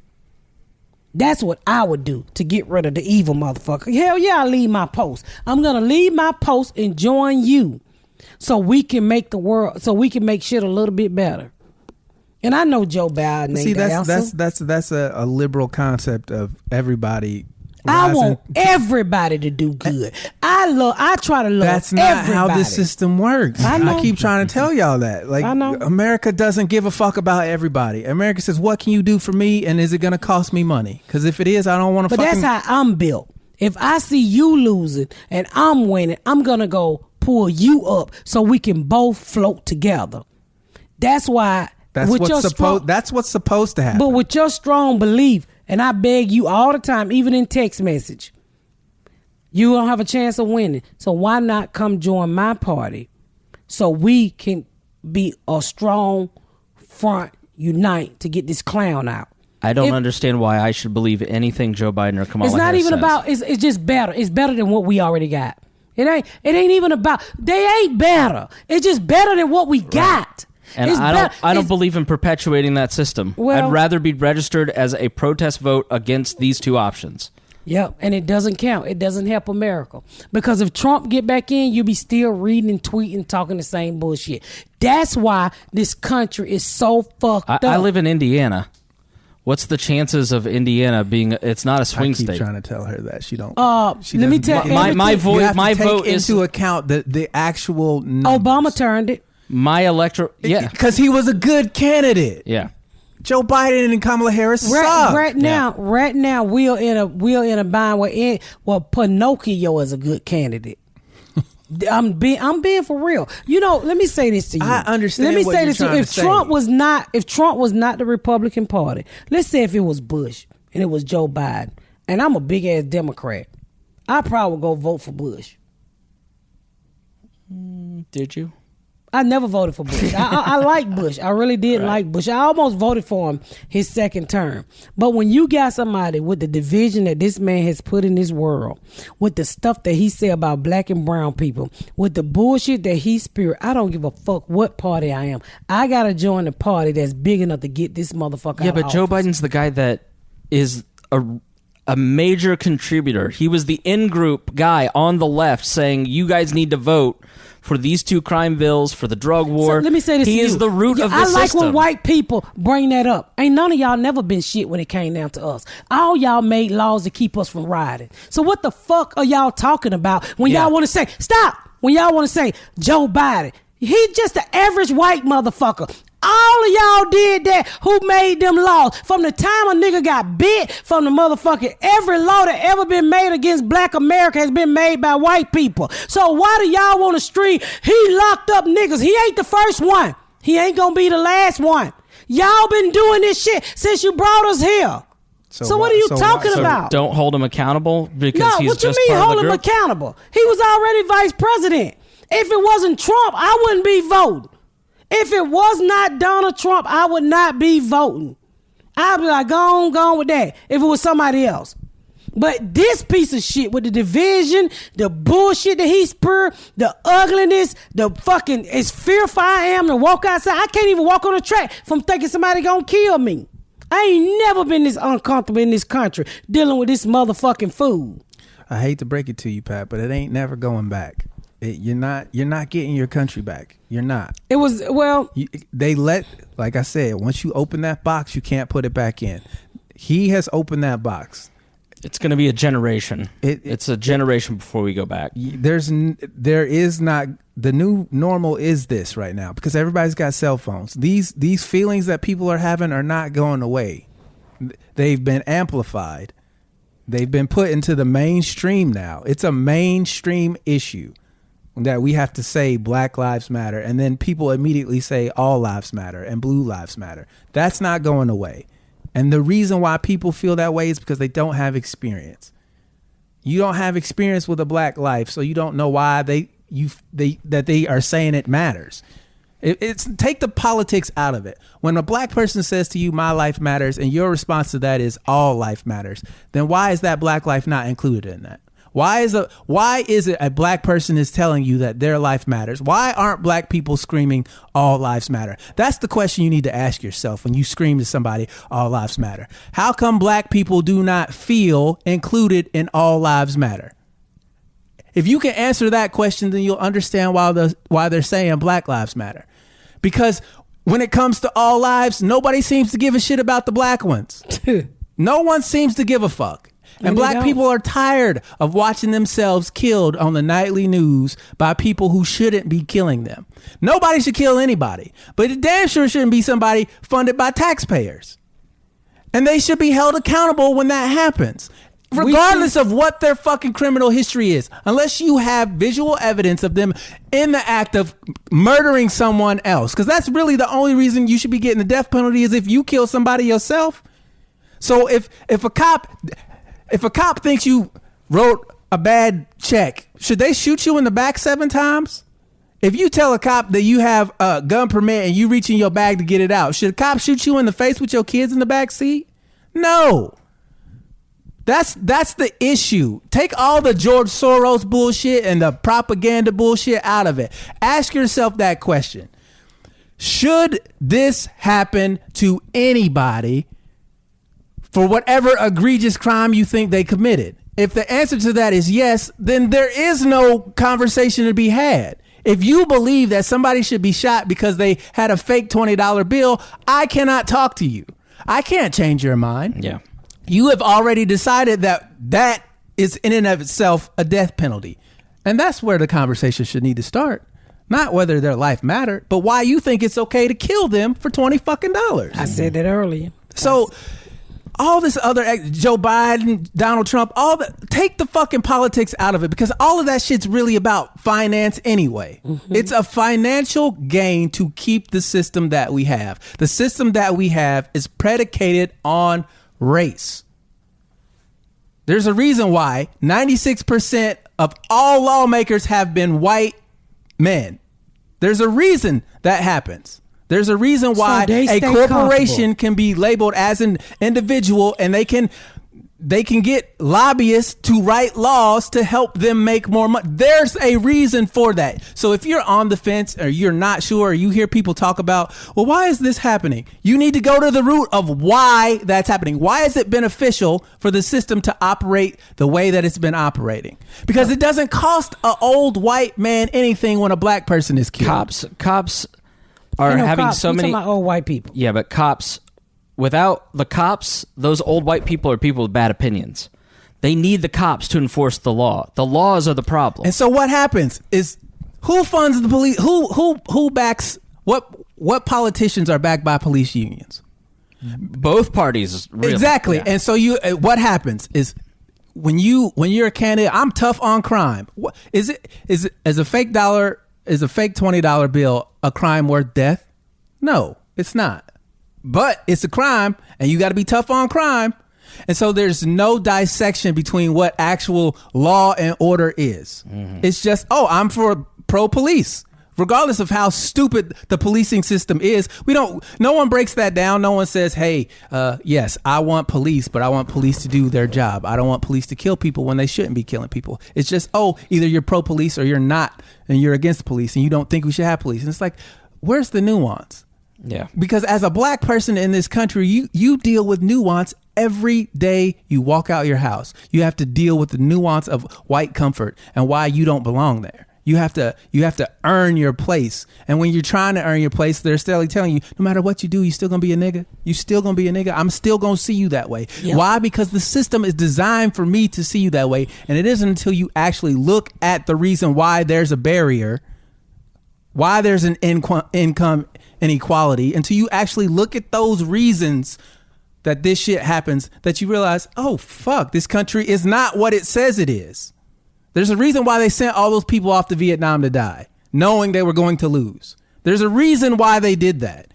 That's what I would do to get rid of the evil motherfucker. Hell yeah, I'll leave my post. I'm gonna leave my post and join you, so we can make shit a little bit better. And I know Joe Biden. See, that's a liberal concept of everybody. I want everybody to do good. I try to love everybody. That's not how this system works. I keep trying to tell y'all that. Like, America doesn't give a fuck about everybody. America says, what can you do for me? And is it going to cost me money? Because if it is, I don't want to But that's how I'm built. If I see you losing and I'm winning, I'm going to go pull you up so we can both float together. That's why. That's what's supposed to happen. But with your strong belief, and I beg you all the time, even in text message, you don't have a chance of winning. So why not come join my party so we can be a strong front, unite to get this clown out? I don't understand why I should believe anything Joe Biden or Kamala Harris It's not even says. about. It's just better. It's better than what we already got. It ain't even about. They ain't better. It's just better than what we got. And It's I don't believe in perpetuating that system. Well, I'd rather be registered as a protest vote against these two options. Yep, and it doesn't count. It doesn't help America. Because if Trump get back in, you'll be still reading and tweeting, talking the same bullshit. That's why this country is so fucked up. I live in Indiana. What's the chances of Indiana being? It's not a swing state. Trying to tell her that she don't. Let me tell you, my vote. You have My to take vote is into account the actual numbers. Obama turned it. my electoral. Yeah, because he was a good candidate. yeah. Joe Biden and Kamala Harris suck. Right now, we're in a bind where Pinocchio is a good candidate. I'm being for real. You know, let me say this to you. I understand. Let me what say you're this to you. trying If to say. Trump was not the Republican Party, let's say if it was Bush and it was Joe Biden, and I'm a big ass Democrat, I probably would go vote for Bush. Did you? I never voted for Bush. I like Bush. I really did like Bush. I almost voted for him his second term. But when you got somebody with the division that this man has put in this world, with the stuff that he said about black and brown people, with the bullshit that he spewed, I don't give a fuck what party I am. I got to join the party that's big enough to get this motherfucker out Yeah, but of Joe office. Biden's the guy that is a major contributor. He was the in-group guy on the left saying, you guys need to vote for these two crime bills, for the drug war. So let me say this to He you. is the root of the I like system. when white people bring that up. Ain't none of y'all never been shit when it came down to us. All y'all made laws to keep us from rioting. So what the fuck are y'all talking about when y'all want to say, stop, when y'all want to say Joe Biden? He just an average white motherfucker. All of y'all did that. Who made them laws? From the time a nigga got bit from the motherfucking, every law that ever been made against black America has been made by white people. So why do y'all want to stream? He locked up niggas. He ain't the first one. He ain't gonna be the last one. Y'all been doing this shit since you brought us here. So what are you talking about? Don't hold him accountable because No, he's what you just mean part hold of the him group? accountable? He was already vice president. If it wasn't Trump, I wouldn't be voting. If it was not Donald Trump, I would not be voting. I'd be like, go on with that. If it was somebody else. But this piece of shit with the division, the bullshit that he spurred, the ugliness, the fucking, as fearful I am to walk outside. I can't even walk on the track from thinking somebody gonna kill me. I ain't never been this uncomfortable in this country dealing with this motherfucking fool. I hate to break it to you, Pat, but it ain't never going back. You're not getting your country back. You're not. It was, well, like I said, once you open that box, you can't put it back in. He has opened that box. It's going to be a generation. It's a generation before we go back. There is not, the new normal is this right now because everybody's got cell phones. These feelings that people are having are not going away. They've been amplified. They've been put into the mainstream now. It's a mainstream issue that we have to say Black Lives Matter, and then people immediately say all lives matter and blue lives matter. That's not going away. And the reason why people feel that way is because they don't have experience. You don't have experience with a black life, so you don't know why they are saying it matters. It's take the politics out of it. When a black person says to you, my life matters, and your response to that is all life matters, then why is that black life not included in that? Why is it a black person is telling you that their life matters? Why aren't black people screaming all lives matter? That's the question you need to ask yourself when you scream to somebody, all lives matter. How come black people do not feel included in all lives matter? If you can answer that question, then you'll understand why they're saying Black Lives Matter. Because when it comes to all lives, nobody seems to give a shit about the black ones. No one seems to give a fuck. And black people are tired of watching themselves killed on the nightly news by people who shouldn't be killing them. Nobody should kill anybody, but it damn sure shouldn't be somebody funded by taxpayers. And they should be held accountable when that happens. regardless of what their fucking criminal history is, unless you have visual evidence of them in the act of murdering someone else, because that's really the only reason you should be getting the death penalty is if you kill somebody yourself. So if a cop thinks you wrote a bad check, should they shoot you in the back 7 times? If you tell a cop that you have a gun permit and you reach in your bag to get it out, should a cop shoot you in the face with your kids in the back seat? No. That's the issue. Take all the George Soros bullshit and the propaganda bullshit out of it. Ask yourself that question. Should this happen to anybody for whatever egregious crime you think they committed? If the answer to that is yes, then there is no conversation to be had. If you believe that somebody should be shot because they had a fake $20 bill, I cannot talk to you. I can't change your mind. Yeah. You have already decided that is in and of itself a death penalty. And that's where the conversation should need to start. Not whether their life mattered, but why you think it's okay to kill them for $20 fucking dollars. I said that earlier. So all this other Joe Biden, Donald Trump, take the fucking politics out of it, because all of that shit's really about finance anyway. Mm-hmm. It's a financial gain to keep the system that we have. The system that we have is predicated on race. There's a reason why 96% of all lawmakers have been white men. There's a reason that happens. There's a reason why a corporation can be labeled as an individual, and they can get lobbyists to write laws to help them make more money. There's a reason for that. So if you're on the fence or you're not sure, or you hear people talk about, well, why is this happening? You need to go to the root of why that's happening. Why is it beneficial for the system to operate the way that it's been operating? Because it doesn't cost an old white man anything when a black person is killed. Cops are having so many old white people. Yeah, but cops, without the cops, those old white people are people with bad opinions. They need the cops to enforce the law. The laws are the problem. And so what happens is, who funds the police? Who backs what politicians are backed by police unions? Both parties, really. Exactly. Yeah. And so what happens is, when you're a candidate, I'm tough on crime. Is a fake $20 bill a crime worth death? No, it's not. But it's a crime, and you got to be tough on crime. And so there's no dissection between what actual law and order is. Mm-hmm. It's just, I'm for pro-police. Regardless of how stupid the policing system is, no one breaks that down. No one says, hey, yes, I want police, but I want police to do their job. I don't want police to kill people when they shouldn't be killing people. It's just, either you're pro-police or you're not, and you're against the police, and you don't think we should have police. And it's like, where's the nuance? Yeah. Because as a black person in this country, you deal with nuance every day you walk out your house. You have to deal with the nuance of white comfort and why you don't belong there. You have to earn your place. And when you're trying to earn your place, they're still telling you, no matter what you do, you're still going to be a nigga. You still going to be a nigga. I'm still going to see you that way. Yep. Why? Because the system is designed for me to see you that way. And it isn't until you actually look at the reason why there's a barrier, why there's an income inequality, until you actually look at those reasons that this shit happens, that you realize, oh, fuck, this country is not what it says it is. There's a reason why they sent all those people off to Vietnam to die, knowing they were going to lose. There's a reason why they did that.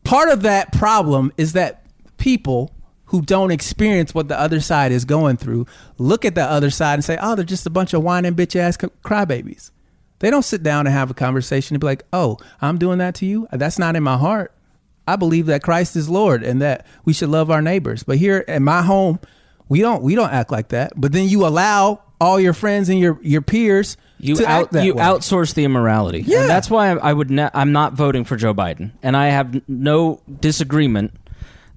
Part of that problem is that people who don't experience what the other side is going through look at the other side and say, they're just a bunch of whining bitch ass crybabies. They don't sit down and have a conversation and be like, I'm doing that to you? That's not in my heart. I believe that Christ is Lord and that we should love our neighbors. But here at my home, we don't act like that. But then you allow all your friends and your peers to act that way. Outsource the immorality. Yeah. And that's why I'm not voting for Joe Biden. And I have no disagreement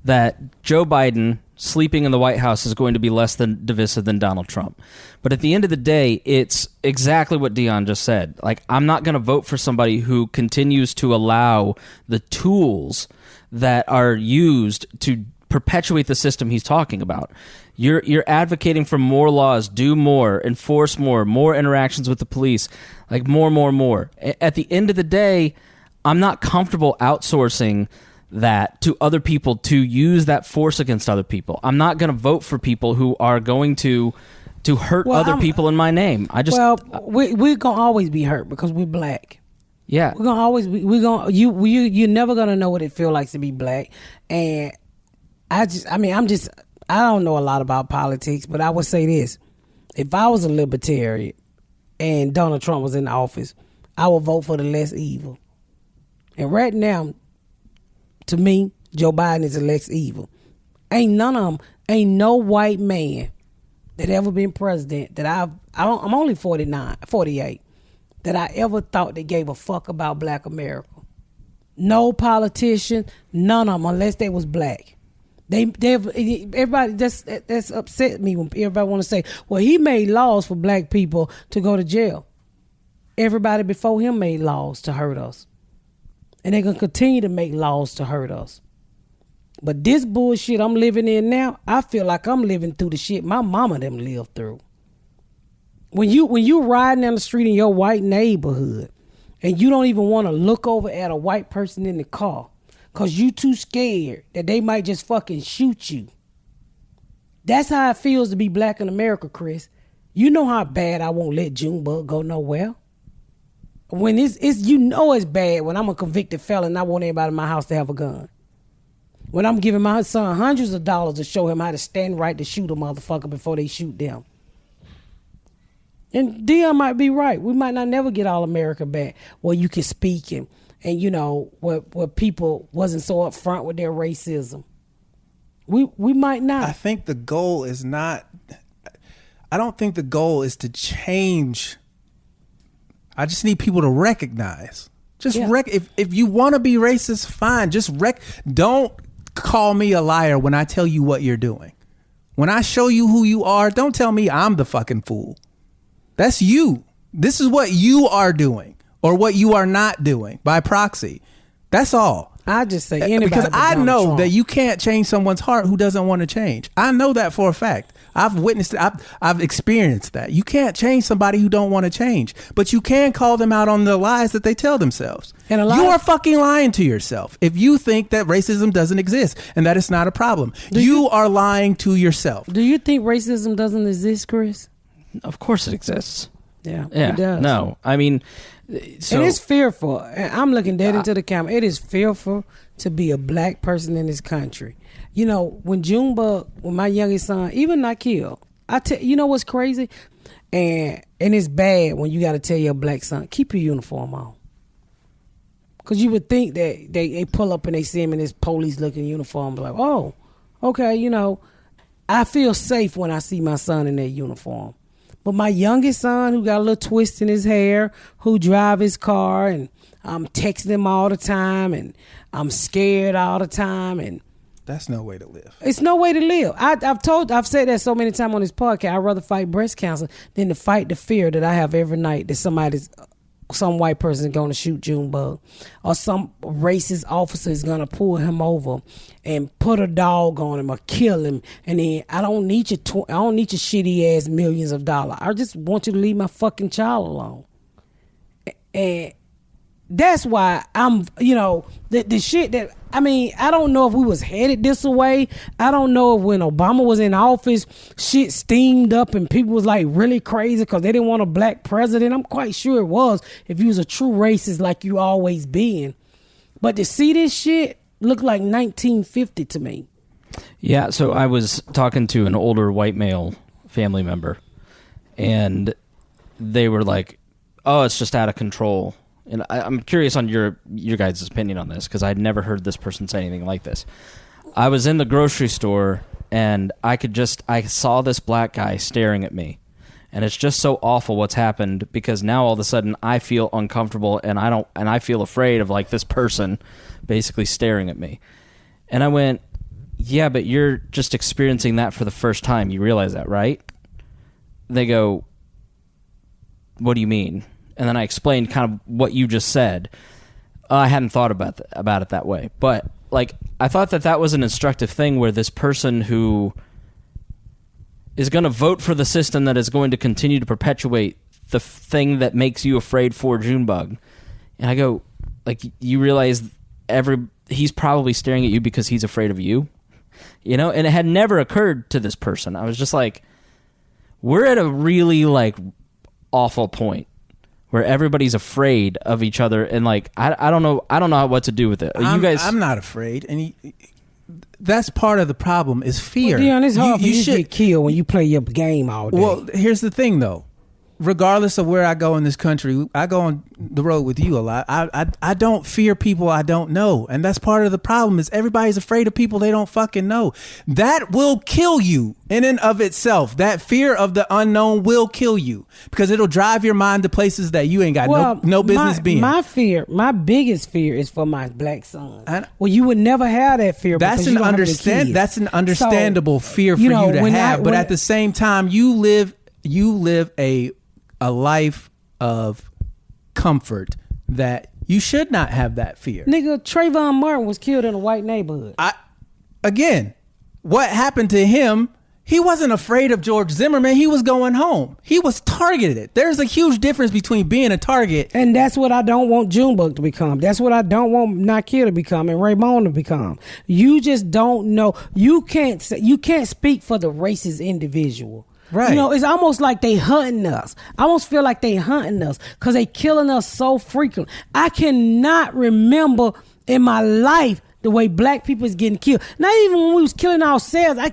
that Joe Biden sleeping in the White House is going to be less than divisive than Donald Trump. But at the end of the day, it's exactly what Dion just said. Like, I'm not going to vote for somebody who continues to allow the tools that are used to perpetuate the system he's talking about. You're advocating for more laws, do more, enforce more interactions with the police, like more. At the end of the day, I'm not comfortable outsourcing that to other people to use that force against other people. I'm not going to vote for people who are going to hurt other people in my name. We're gonna always be hurt because we're black. Yeah, we're gonna always be. You're never gonna know what it feels like to be black. And I don't know a lot about politics, but I would say this: if I was a libertarian and Donald Trump was in office, I would vote for the less evil. And right now, to me, Joe Biden is the less evil. Ain't no white man that ever been president that I'm only 48, that I ever thought they gave a fuck about black America. No politician, none of them, unless they was black. Everybody that's upset me when everybody want to say, well, he made laws for black people to go to jail. Everybody before him made laws to hurt us. And they're going to continue to make laws to hurt us. But this bullshit I'm living in now, I feel like I'm living through the shit my mama them lived through. When you riding down the street in your white neighborhood and you don't even want to look over at a white person in the car because you too scared that they might just fucking shoot you. That's how it feels to be black in America, Chris. You know how bad I won't let Junebug go nowhere. When it's it's bad when I'm a convicted felon and I want everybody in my house to have a gun. When I'm giving my son hundreds of dollars to show him how to stand right to shoot a motherfucker before they shoot them. And Dion might be right. We might not never get all America back where you can speak and where people wasn't so upfront with their racism. We might not. I think the goal is not. I don't think the goal is to change. I just need people to recognize. If you want to be racist, fine. Don't call me a liar when I tell you what you're doing. When I show you who you are, don't tell me I'm the fucking fool. That's you. This is what you are doing or what you are not doing by proxy. That's all. I just say anybody. Because I Donald know Trump. that you can't change someone's heart who doesn't want to change. I know that for a fact. I've witnessed it. I've experienced that. You can't change somebody who don't want to change, but you can call them out on the lies that they tell themselves. And you are fucking lying to yourself if you think that racism doesn't exist and that it's not a problem. You are lying to yourself. Do you think racism doesn't exist, Chris? Of course it exists. Yeah, it does. No, I mean, so, it is fearful. I'm looking dead into the camera. It is fearful to be a black person in this country. You know, when my youngest son, even not killed, you know what's crazy? And it's bad when you got to tell your black son, keep your uniform on. Because you would think that they pull up and they see him in his police-looking uniform, like, oh, okay, I feel safe when I see my son in that uniform. But my youngest son, who got a little twist in his hair, who drive his car, and I'm texting him all the time, and I'm scared all the time, and that's no way to live. It's no way to live. I've said that so many times on this podcast. I'd rather fight breast cancer than to fight the fear that I have every night that some white person is going to shoot Junebug, or some racist officer is going to pull him over and put a dog on him or kill him. And then I don't need your shitty ass millions of dollars. I just want you to leave my fucking child alone. And that's why I'm, the shit that, I don't know if we was headed this way. I don't know if when Obama was in office, shit steamed up and people was like really crazy because they didn't want a black president. I'm quite sure it was if you was a true racist like you always been. But to see this shit look like 1950 to me. Yeah, so I was talking to an older white male family member, and they were like, oh, it's just out of control. And I'm curious on your guys' opinion on this, because I'd never heard this person say anything like this. I was in the grocery store, and I saw this black guy staring at me. And it's just so awful what's happened, because now all of a sudden I feel uncomfortable, and I feel afraid of like this person basically staring at me. And I went, yeah, but you're just experiencing that for the first time. You realize that, right? They go, what do you mean? And then I explained kind of what you just said. I hadn't thought about it that way. But like, I thought that was an instructive thing where this person who is going to vote for the system that is going to continue to perpetuate the thing that makes you afraid for Junebug. And I go, like, you realize he's probably staring at you because he's afraid of you, you know? And it had never occurred to this person. I was just like, we're at a really like awful point where everybody's afraid of each other, and like I don't know what to do with it. I'm not afraid, and that's part of the problem is fear. Well, Dion, it's hard for you to get killed when you play your game all day. Well, here's the thing though. Regardless of where I go in this country, I go on the road with you a lot. I don't fear people I don't know. And that's part of the problem is everybody's afraid of people they don't fucking know. That will kill you in and of itself. That fear of the unknown will kill you because it'll drive your mind to places that you ain't got no business being. My biggest fear is for my black son. Well, you would never have that fear. That's an understandable fear for you to have. But at the same time, you live a life of comfort that you should not have that fear. Nigga, Trayvon Martin was killed in a white neighborhood. Again, what happened to him, he wasn't afraid of George Zimmerman. He was going home. He was targeted. There's a huge difference between being a target. And that's what I don't want Junebug to become. That's what I don't want Nakir to become and Raymond to become. You just don't know. You can't speak for the racist individual. Right. You know, it's almost like they hunting us. I almost feel like they hunting us because they killing us so frequent. I cannot remember in my life the way black people is getting killed. Not even when we was killing ourselves. I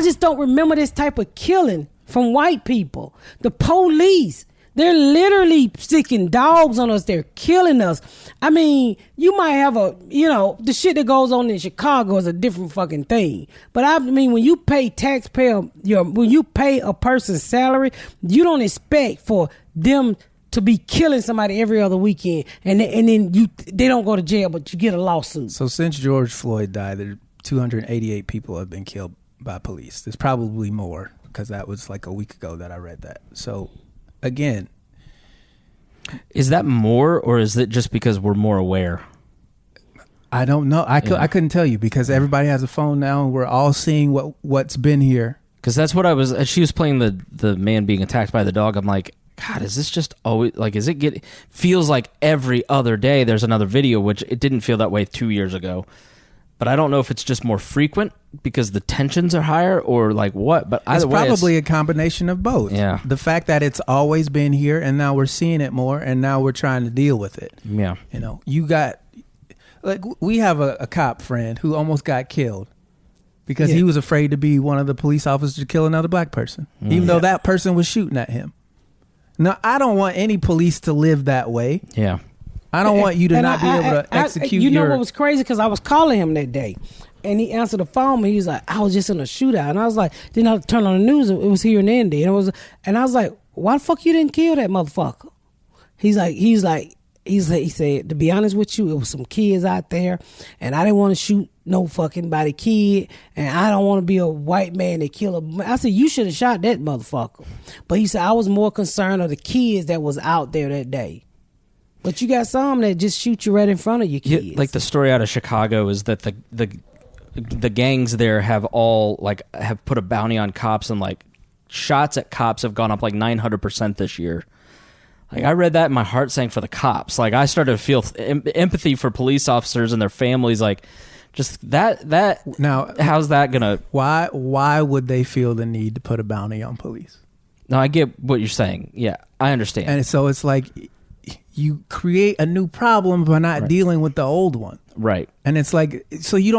just don't remember this type of killing from white people. The police, they're literally sticking dogs on us. They're killing us. I mean, you might have the shit that goes on in Chicago is a different fucking thing. But I mean, when you pay when you pay a person's salary, you don't expect for them to be killing somebody every other weekend. And then they don't go to jail, but you get a lawsuit. So since George Floyd died, there 288 people have been killed by police. There's probably more because that was like a week ago that I read that. So again, is that more, or is it just because we're more aware? I don't know. I couldn't tell you because everybody has a phone now and we're all seeing what's been here. Because that's what I was. As she was playing the man being attacked by the dog, I'm like, God, is this just always like? Feels like every other day there's another video, which it didn't feel that way 2 years ago. But I don't know if it's just more frequent because the tensions are higher or like what. But either way, it's probably a combination of both. Yeah. The fact that it's always been here and now we're seeing it more and now we're trying to deal with it. Yeah. You know, we have a cop friend who almost got killed because he was afraid to be one of the police officers to kill another black person, even though that person was shooting at him. Now, I don't want any police to live that way. Yeah. I don't want you to not be able to execute You know what was crazy? Because I was calling him that day. And he answered the phone. And he was like, I was just in a shootout. And I was like, then I turned on the news. It was here in Indy. And I was like, why the fuck you didn't kill that motherfucker? He said, to be honest with you, it was some kids out there. And I didn't want to shoot no fucking body kid. And I don't want to be a white man that kill a... I said, you should have shot that motherfucker. But he said, I was more concerned of the kids that was out there that day. But you got some that just shoot you right in front of your kids. Yeah, like the story out of Chicago is that the gangs there have put a bounty on cops, and like shots at cops have gone up like 900% this year. Like I read that and my heart sank for the cops. Like I started to feel empathy for police officers and their families. Like just that now, how's that gonna? Why would they feel the need to put a bounty on police? No, I get what you're saying. Yeah, I understand. And so it's like you create a new problem by not dealing with the old one. Right. And it's like, so you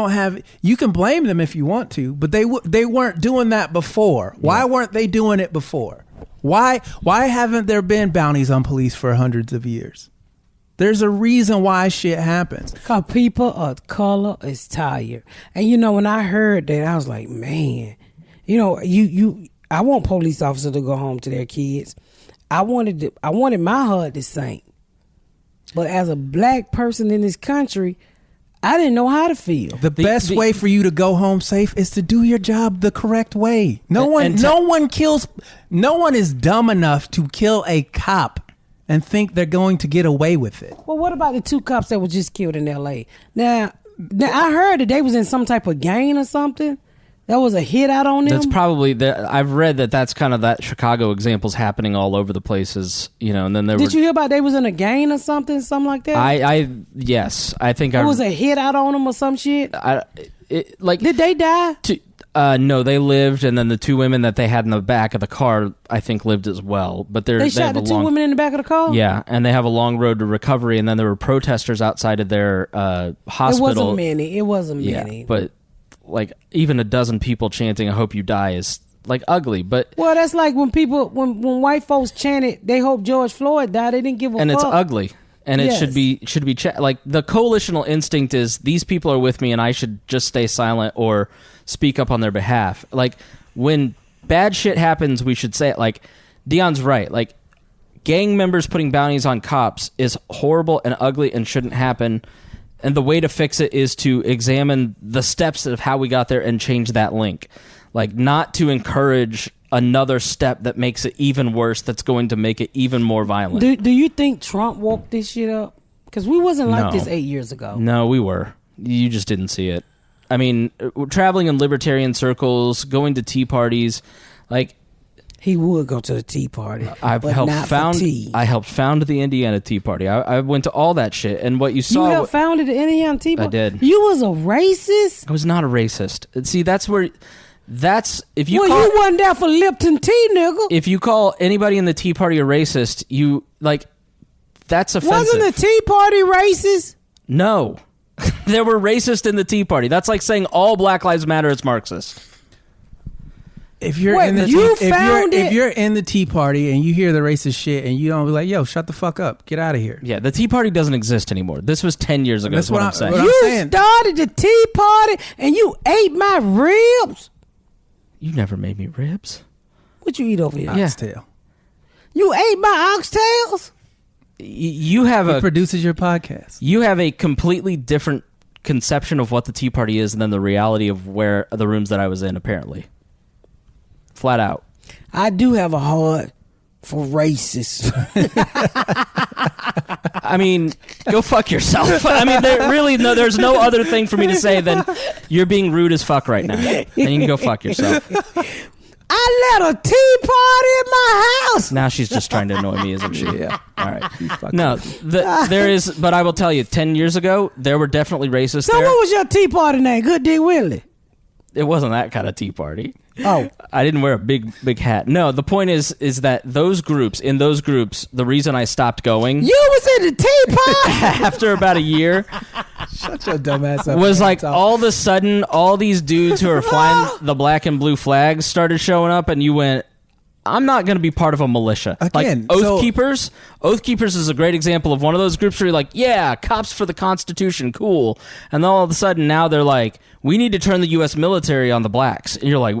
can blame them if you want to, but they weren't doing that before. Yeah. Why weren't they doing it before? Why haven't there been bounties on police for hundreds of years? There's a reason why shit happens. Because people of color is tired. And when I heard that, I was like, man, I want police officers to go home to their kids. I wanted my heart to sink. But as a black person in this country, I didn't know how to feel. The best way for you to go home safe is to do your job the correct way. No one is dumb enough to kill a cop and think they're going to get away with it. Well, what about the two cops that were just killed in L.A.? Now I heard that they was in some type of gang or something. That was a hit out on them? That's probably I've read that's kind of that Chicago example's happening all over the places, you know. And then Did you hear about they was in a gang or something like that? Yes, I think it was a hit out on them or some shit. Did they die? No, they lived, and then the two women that they had in the back of the car, I think, lived as well. But they shot the two women in the back of the car. Yeah, and they have a long road to recovery. And then there were protesters outside of their hospital. It wasn't many. Yeah, but like even a dozen people chanting "I hope you die" is like ugly. But that's like when white folks chanted they hope George Floyd died. They didn't give a fuck. And it's ugly. And it should be like the coalitional instinct is these people are with me and I should just stay silent or speak up on their behalf. Like when bad shit happens, we should say it. Like Dion's right. Like gang members putting bounties on cops is horrible and ugly and shouldn't happen. And the way to fix it is to examine the steps of how we got there and change that link. Like not to encourage another step that makes it even worse, that's going to make it even more violent. Do you think Trump woke this shit up? Because we wasn't like this 8 years ago. No, we were. You just didn't see it. I mean, traveling in libertarian circles, going to tea parties, like... He would go to the Tea Party, I helped found the Indiana Tea Party. I went to all that shit, and what you saw... You helped founded the Indiana Tea Party? I did. You was a racist? I was not a racist. See, that's where... if you you wasn't there for Lipton tea, nigga. If you call anybody in the Tea Party a racist, you like that's offensive. Wasn't the Tea Party racist? No, there were racists in the Tea Party. That's like saying all Black Lives Matter is Marxist. If you're in the Tea Party and you hear the racist shit and you don't be like, yo, shut the fuck up, get out of here. Yeah, the Tea Party doesn't exist anymore. This was 10 years ago. That's what I'm saying. You started the Tea Party and you ate my ribs. You never made me ribs. What you eat over here? Oxtail. You ate my oxtails? He produces your podcast. You have a completely different conception of what the Tea Party is than the reality of where the rooms that I was in, apparently. Flat out. I do have a heart for racists. I mean, go fuck yourself. I mean, there's no other thing for me to say than you're being rude as fuck right now. And you can go fuck yourself. I let a tea party in my house. Now she's just trying to annoy me, isn't she? Yeah. All right. No, there is, but I will tell you, 10 years ago, there were definitely racists there. So what was your tea party name? Good Dick Willie? It wasn't that kind of tea party. Oh. I didn't wear a big hat. No, the point is that in those groups, the reason I stopped going... You was in the tea party? After about a year... Shut your dumb ass up. Was like all of a sudden, all these dudes who are flying the black and blue flags started showing up, and you went, I'm not going to be part of a militia. Again, like Oath Keepers. Oath Keepers is a great example of one of those groups where you're like, yeah, cops for the Constitution, cool. And then all of a sudden now they're like, we need to turn the U.S. military on the blacks. And you're like,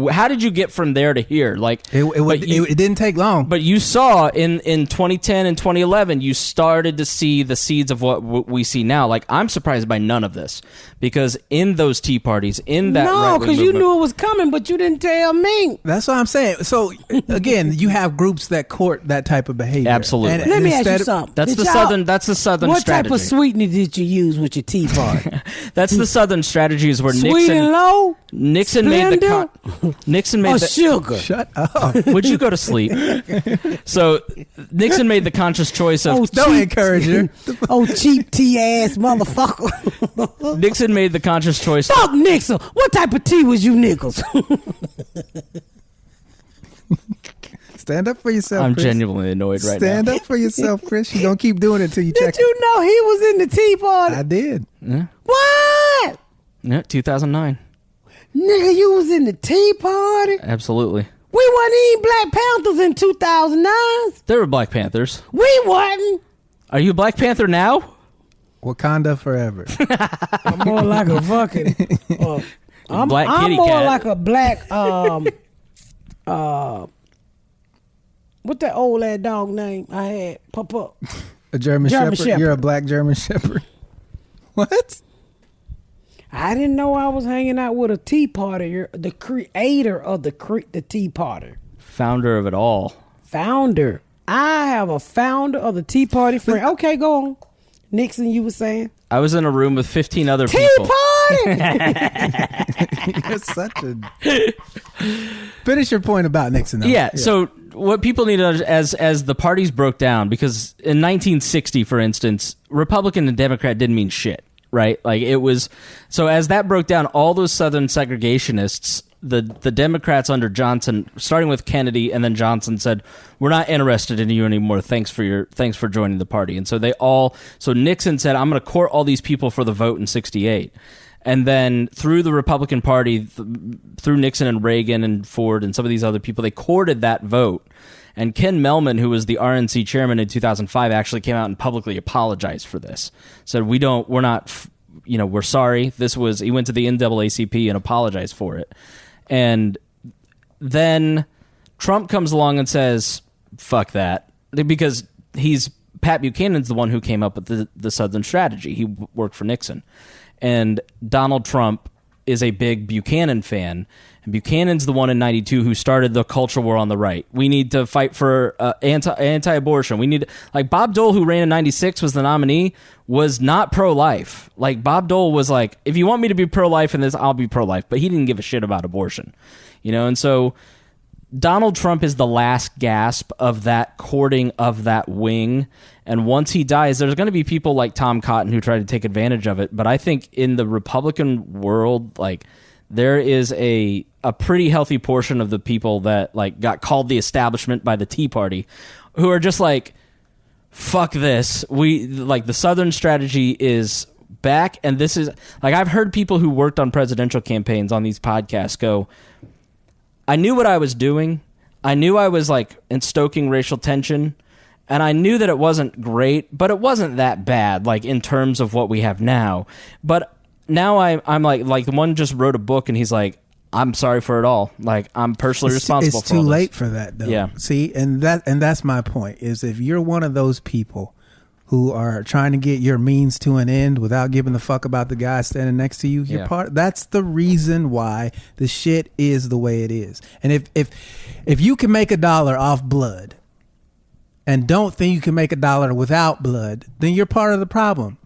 how did you get from there to here? Like it didn't take long. But you saw in 2010 and 2011, you started to see the seeds of what we see now. Like, I'm surprised by none of this, because in those tea parties, in that no, because you knew it was coming, but you didn't tell me. That's what I'm saying. So again, you have groups that court that type of behavior. Absolutely. Let me ask you something. That's the southern what strategy. What type of sweetener did you use with your tea party? That's the southern strategy. Is where Sweet and low. Nixon made the sugar. Shut up. Would you go to sleep? So Nixon made the conscious choice of don't encourage her. Cheap tea ass motherfucker. Nixon made the conscious choice. Fuck Nixon. What type of tea was you Nichols? Stand up for yourself, I'm Chris. genuinely annoyed right now. Stand up for yourself, Chris. You're going to keep doing it till you check it. Did you know he was in the tea party? I did. Yeah. What? Yeah, 2009. Nigga, you was in the tea party? Absolutely. We wasn't eating Black Panthers in 2009. There were Black Panthers. We wasn't. Are you a Black Panther now? Wakanda forever. I'm more like a fucking... I'm more cat. like a black... what that old ass dog name I had pop up? A German Shepherd? You're a black German Shepherd. What? I didn't know I was hanging out with a tea party. The creator of the tea party. Founder of it all. Founder. I have a founder of the tea party friend. Okay, go on. Nixon, you were saying? I was in a room with 15 other people. Tea party! You're such a. Finish your point about Nixon. Though. Yeah. So what people need to understand as the parties broke down, because in 1960, for instance, Republican and Democrat didn't mean shit, right? Like it was. So as that broke down, all those Southern segregationists, the Democrats under Johnson, starting with Kennedy and then Johnson, said, "We're not interested in you anymore. Thanks for joining the party." And so so Nixon said, "I'm going to court all these people for the vote in '68." And then through the Republican Party, through Nixon and Reagan and Ford and some of these other people, they courted that vote. And Ken Mellman, who was the RNC chairman in 2005, actually came out and publicly apologized for this. Said, we're sorry. He went to the NAACP and apologized for it. And then Trump comes along and says, fuck that. Because Pat Buchanan's the one who came up with the Southern strategy. He worked for Nixon. And Donald Trump is a big Buchanan fan. And Buchanan's the one in 92 who started the culture war on the right. We need to fight for anti-abortion. We need, like, Bob Dole, who ran in 96, was the nominee, was not pro-life. Like, Bob Dole was like, if you want me to be pro-life in this, I'll be pro-life. But he didn't give a shit about abortion. And so Donald Trump is the last gasp of that courting of that wing. And once he dies, there's going to be people like Tom Cotton who try to take advantage of it. But I think in the Republican world, like, there is a pretty healthy portion of the people that, like, got called the establishment by the Tea Party, who are just like, fuck this. The Southern strategy is back. And this is, like, I've heard people who worked on presidential campaigns on these podcasts go, I knew what I was doing. I knew I was, like, stoking racial tension. And I knew that it wasn't great, but it wasn't that bad, like, in terms of what we have now. But now I'm like the one just wrote a book, and he's like, I'm sorry for it all. Like, I'm personally responsible for all this. It's too late for that, though. Yeah. See, and that's my point, is if you're one of those people who are trying to get your means to an end without giving a fuck about the guy standing next to you, that's the reason why the shit is the way it is. And if you can make $1 off blood and don't think you can make $1 without blood, then you're part of the problem.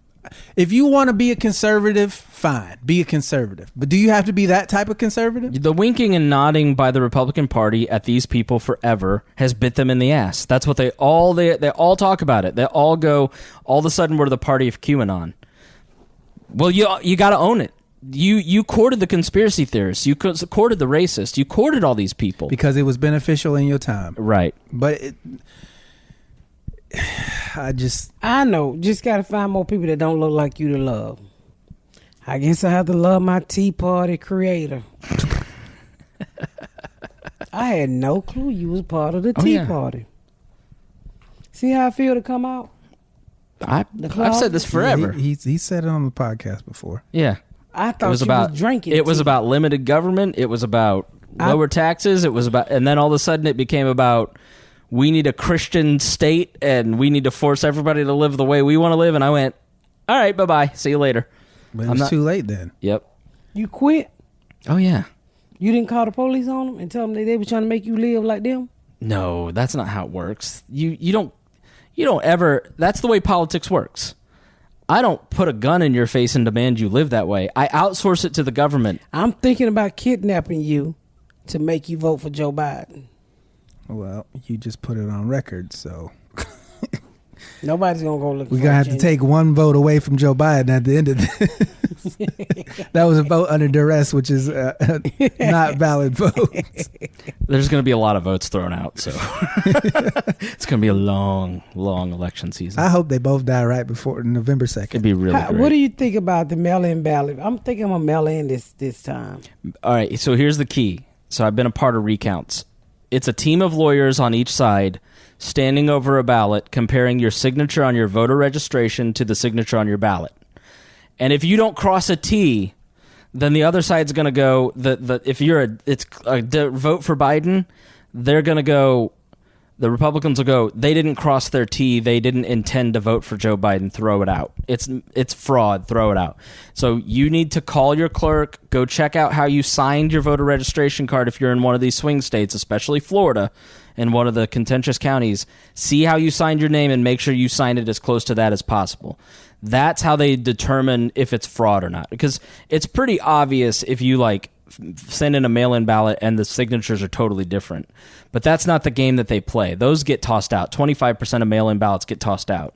If you want to be a conservative, fine, be a conservative. But do you have to be that type of conservative? The winking and nodding by the Republican Party at these people forever has bit them in the ass. That's what they all talk about it. They all go, all of a sudden we're the party of QAnon. Well, you got to own it. You courted the conspiracy theorists. You courted the racists. You courted all these people. Because it was beneficial in your time. Right. But I know. Just got to find more people that don't look like you to love. I guess I have to love my Tea Party creator. I had no clue you was part of the Tea Party. See how I feel to come out? I've said this forever. He said it on the podcast before. Yeah. I thought you was drinking It was about limited government. It was about lower taxes. It was about, and then all of a sudden it became about, we need a Christian state and we need to force everybody to live the way we want to live. And I went, all right, bye-bye. See you later. But it's too late then. Yep. You quit? Oh, yeah. You didn't call the police on them and tell them they were trying to make you live like them? No, that's not how it works. You don't ever, that's the way politics works. I don't put a gun in your face and demand you live that way. I outsource it to the government. I'm thinking about kidnapping you to make you vote for Joe Biden. Well, you just put it on record, so nobody's gonna go look. We're gonna have to take one vote away from Joe Biden at the end of this. That was a vote under duress, which is not valid vote. There's gonna be a lot of votes thrown out, so it's gonna be a long election season. I hope they both die right before November 2nd. It'd be really great. What do you think about the mail-in ballot? I'm thinking I'm gonna mail in this time. All right, so here's the key. So I've been a part of recounts. It's a team of lawyers on each side standing over a ballot, comparing your signature on your voter registration to the signature on your ballot. And if you don't cross a T, then the other side's going to go, if you're it's a vote for Biden, they're going to go, the Republicans will go, they didn't cross their T, they didn't intend to vote for Joe Biden, throw it out. It's fraud, throw it out. So you need to call your clerk, go check out how you signed your voter registration card if you're in one of these swing states, especially Florida, in one of the contentious counties, see how you signed your name and make sure you signed it as close to that as possible. That's how they determine if it's fraud or not. Because it's pretty obvious if you like send in a mail-in ballot and the signatures are totally different. But that's not the game that they play. Those get tossed out. 25% of mail-in ballots get tossed out.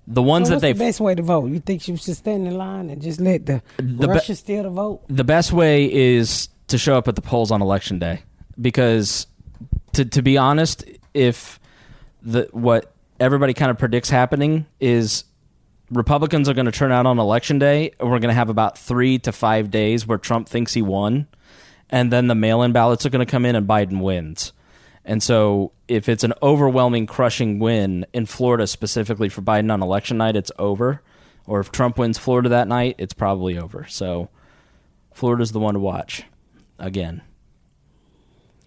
The ones so that they... What's the best way to vote? You think she should stand in line and just let the Russians steal the vote? The best way is to show up at the polls on Election Day. Because, to be honest, if what everybody kind of predicts happening is Republicans are going to turn out on Election Day, and we're going to have about 3 to 5 days where Trump thinks he won, and then the mail-in ballots are going to come in and Biden wins. And so if it's an overwhelming, crushing win in Florida specifically for Biden on election night, it's over. Or if Trump wins Florida that night, it's probably over. So Florida's the one to watch. Again,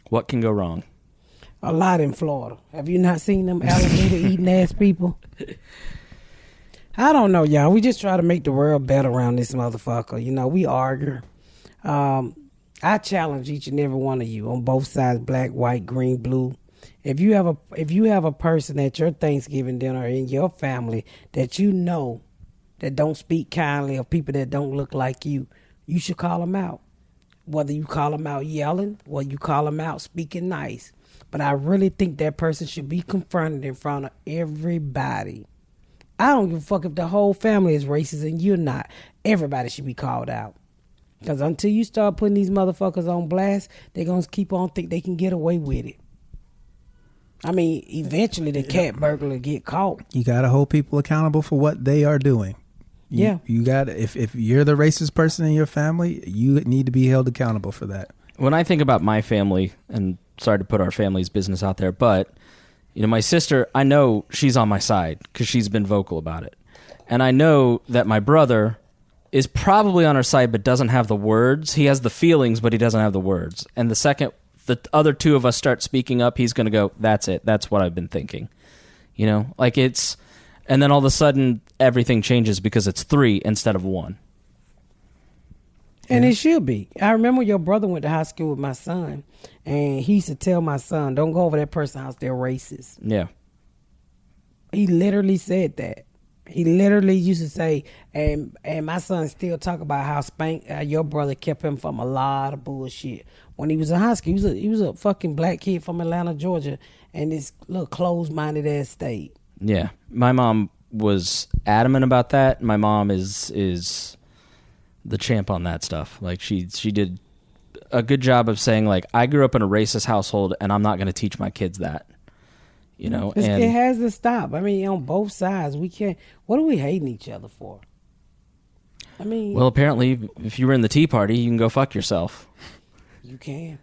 what can go wrong? A lot in Florida. Have you not seen them alligator eating ass people? I don't know, y'all. We just try to make the world better around this motherfucker. You know, we argue. I challenge each and every one of you on both sides, black, white, green, blue. If you have a person at your Thanksgiving dinner in your family that you know that don't speak kindly of people that don't look like you, you should call them out. Whether you call them out yelling or you call them out speaking nice. But I really think that person should be confronted in front of everybody. I don't give a fuck if the whole family is racist and you're not. Everybody should be called out. Because until you start putting these motherfuckers on blast, they're going to keep on think they can get away with it. I mean, eventually the cat burglar get caught. You got to hold people accountable for what they are doing. You got if you're the racist person in your family, you need to be held accountable for that. When I think about my family, and sorry to put our family's business out there, but you know, my sister, I know she's on my side because she's been vocal about it. And I know that my brother is probably on our side but doesn't have the words. He has the feelings, but he doesn't have the words. And the second the other two of us start speaking up, he's going to go, that's it. That's what I've been thinking. You know, like it's... And then all of a sudden, everything changes because it's 3 instead of 1. And it should be. I remember your brother went to high school with my son, and he used to tell my son, don't go over that person's house, they're racist. Yeah. He literally said that. He literally used to say, and my son still talk about how your brother kept him from a lot of bullshit. When he was in high school, he was a fucking black kid from Atlanta, Georgia, and this little closed-minded ass state. Yeah. My mom was adamant about that. My mom is the champ on that stuff. Like she did a good job of saying, like, I grew up in a racist household and I'm not going to teach my kids that. You know, and it has to stop. I mean, on both sides, we can't. What are we hating each other for? I mean, well, apparently, if you were in the Tea Party, you can go fuck yourself. You can.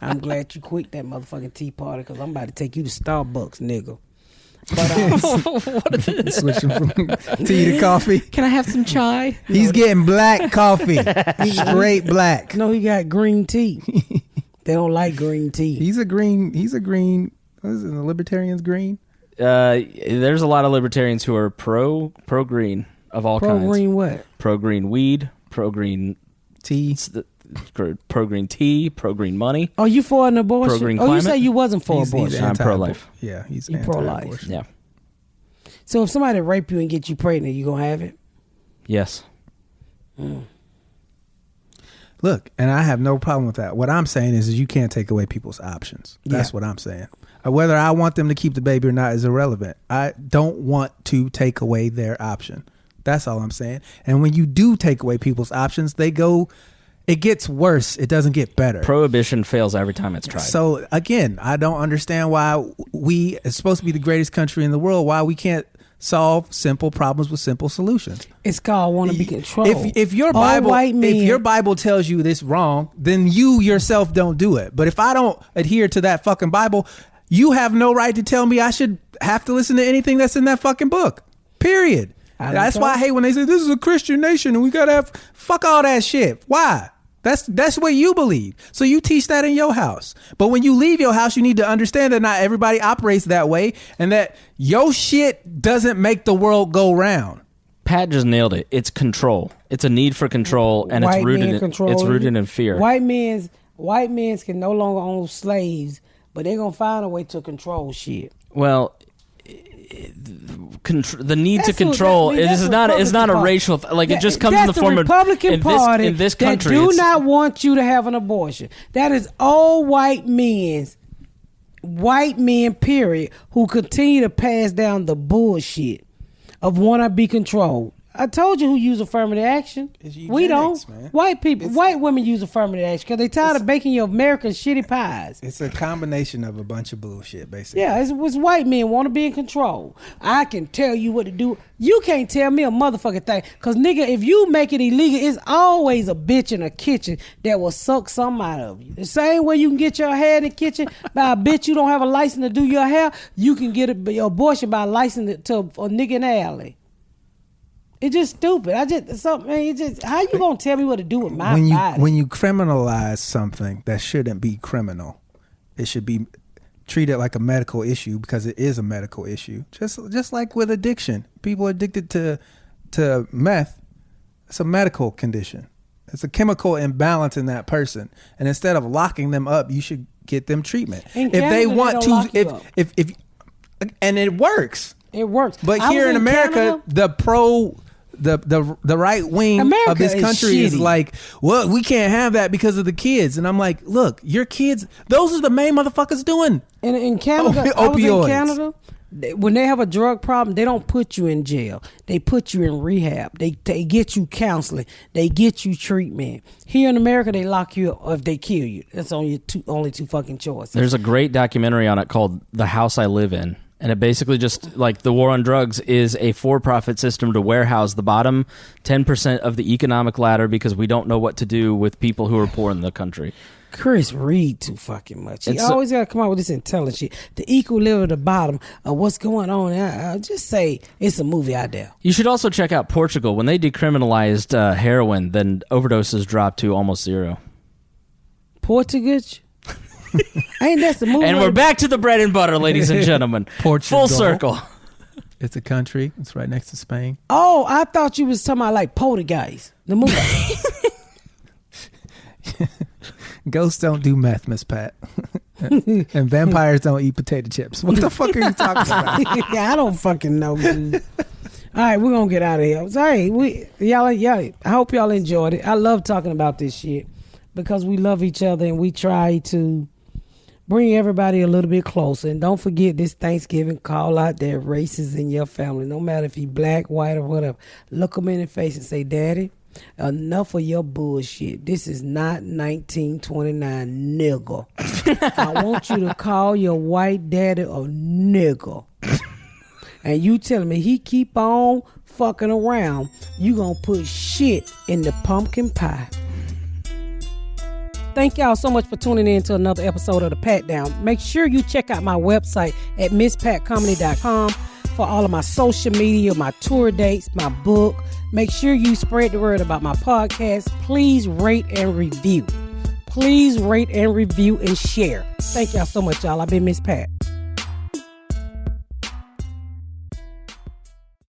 I'm glad you quit that motherfucking Tea Party because I'm about to take you to Starbucks, nigga. But switching from tea to coffee. Can I have some chai? He's getting black coffee, straight black. No, he got green tea. They don't like green tea. He's a green. What is it? The libertarians green? There's a lot of libertarians who are pro green of all kinds. Pro green what? Pro green weed. Pro green tea. Pro green tea. Pro green money. Oh, you for an abortion? Pro green climate? climate? You say you wasn't for abortion. I'm pro-life. Yeah, he's pro-life. Yeah. So if somebody rape you and get you pregnant, you gonna have it? Yes. Look, and I have no problem with that. What I'm saying is you can't take away people's options. That's what I'm saying. Whether I want them to keep the baby or not is irrelevant. I don't want to take away their option. That's all I'm saying. And when you do take away people's options, it gets worse. It doesn't get better. Prohibition fails every time it's tried. So again, I don't understand why it's supposed to be the greatest country in the world, why we can't solve simple problems with simple solutions. It's called want to be controlled. If your Bible tells you this wrong, then you yourself don't do it. But if I don't adhere to that fucking Bible, you have no right to tell me I should have to listen to anything that's in that fucking book. Period. That's why I hate when they say this is a Christian nation and we gotta have fuck all that shit. Why? That's what you believe. So you teach that in your house. But when you leave your house, you need to understand that not everybody operates that way and that your shit doesn't make the world go round. Pat just nailed it. It's control. It's a need for control, and it's rooted in fear. White men can no longer own slaves but they're gonna find a way to control shit. Well, the need to That's what- control I mean, that's is the not a Republican racial like it just comes in That's the form Republican of Party in this country. that do it's- not want you to have an abortion. That is all white men, period, who continue to pass down the bullshit of want to be controlled. I told you who use affirmative action. It's We don't. eugenics, man. White women use affirmative action because they tired of baking your American shitty pies. It's a combination of a bunch of bullshit, basically. Yeah, it's white men want to be in control. I can tell you what to do. You can't tell me a motherfucking thing. Because, nigga, if you make it illegal, it's always a bitch in a kitchen that will suck some out of you. The same way you can get your hair in the kitchen by a bitch you don't have a license to do your hair, you can get your abortion by a license to a nigga in the alley. It's just stupid. How you gonna tell me what to do with my body? When you criminalize something that shouldn't be criminal, it should be treated like a medical issue because it is a medical issue. Just like with addiction, people addicted to meth. It's a medical condition. It's a chemical imbalance in that person, and instead of locking them up, you should get them treatment. In If Canada, they want don't to, lock you up. if and it works. It works. But I here was in America, Canada. the right wing America of this is country is shitty. like, well, we can't have that because of the kids. And I'm like, look, your kids, those are the main motherfuckers doing. In Canada, I was in Opioids. Canada. When they have a drug problem, they don't put you in jail. They put you in rehab. They get you counseling. They get you treatment. Here in America, they lock you up if they kill you. That's only two fucking choices. There's a great documentary on it called The House I Live In. And it basically just, like, the war on drugs is a for-profit system to warehouse the bottom 10% of the economic ladder because we don't know what to do with people who are poor in the country. Chris read too fucking much. He It's always got to come out with this intelligent shit. The equal level at the bottom of what's going on. I'll just say it's a movie out there. You should also check out Portugal. When they decriminalized heroin, then overdoses dropped to almost zero. Portuguese? Ain't that the movie? And we're back to the bread and butter, ladies and gentlemen. Portugal. Full circle. It's a country. It's right next to Spain. Oh, I thought you was talking about like Poltergeist. The movie. Ghosts don't do meth, Miss Pat. And vampires don't eat potato chips. What the fuck are you talking about? Yeah, I don't fucking know, dude. All right, we're gonna get out of here. Sorry, y'all. I hope y'all enjoyed it. I love talking about this shit because we love each other and we try to bring everybody a little bit closer. And don't forget this Thanksgiving, call out their races in your family. No matter if you black, white, or whatever. Look them in the face and say, Daddy, enough of your bullshit. This is not 1929, nigga. I want you to call your white daddy a nigga. And you telling me he keep on fucking around, you gonna put shit in the pumpkin pie. Thank y'all so much for tuning in to another episode of The Pat Down. Make sure you check out my website at misspatcomedy.com for all of my social media, my tour dates, my book. Make sure you spread the word about my podcast. Please rate and review. Please rate and review and share. Thank y'all so much, y'all. I've been Miss Pat.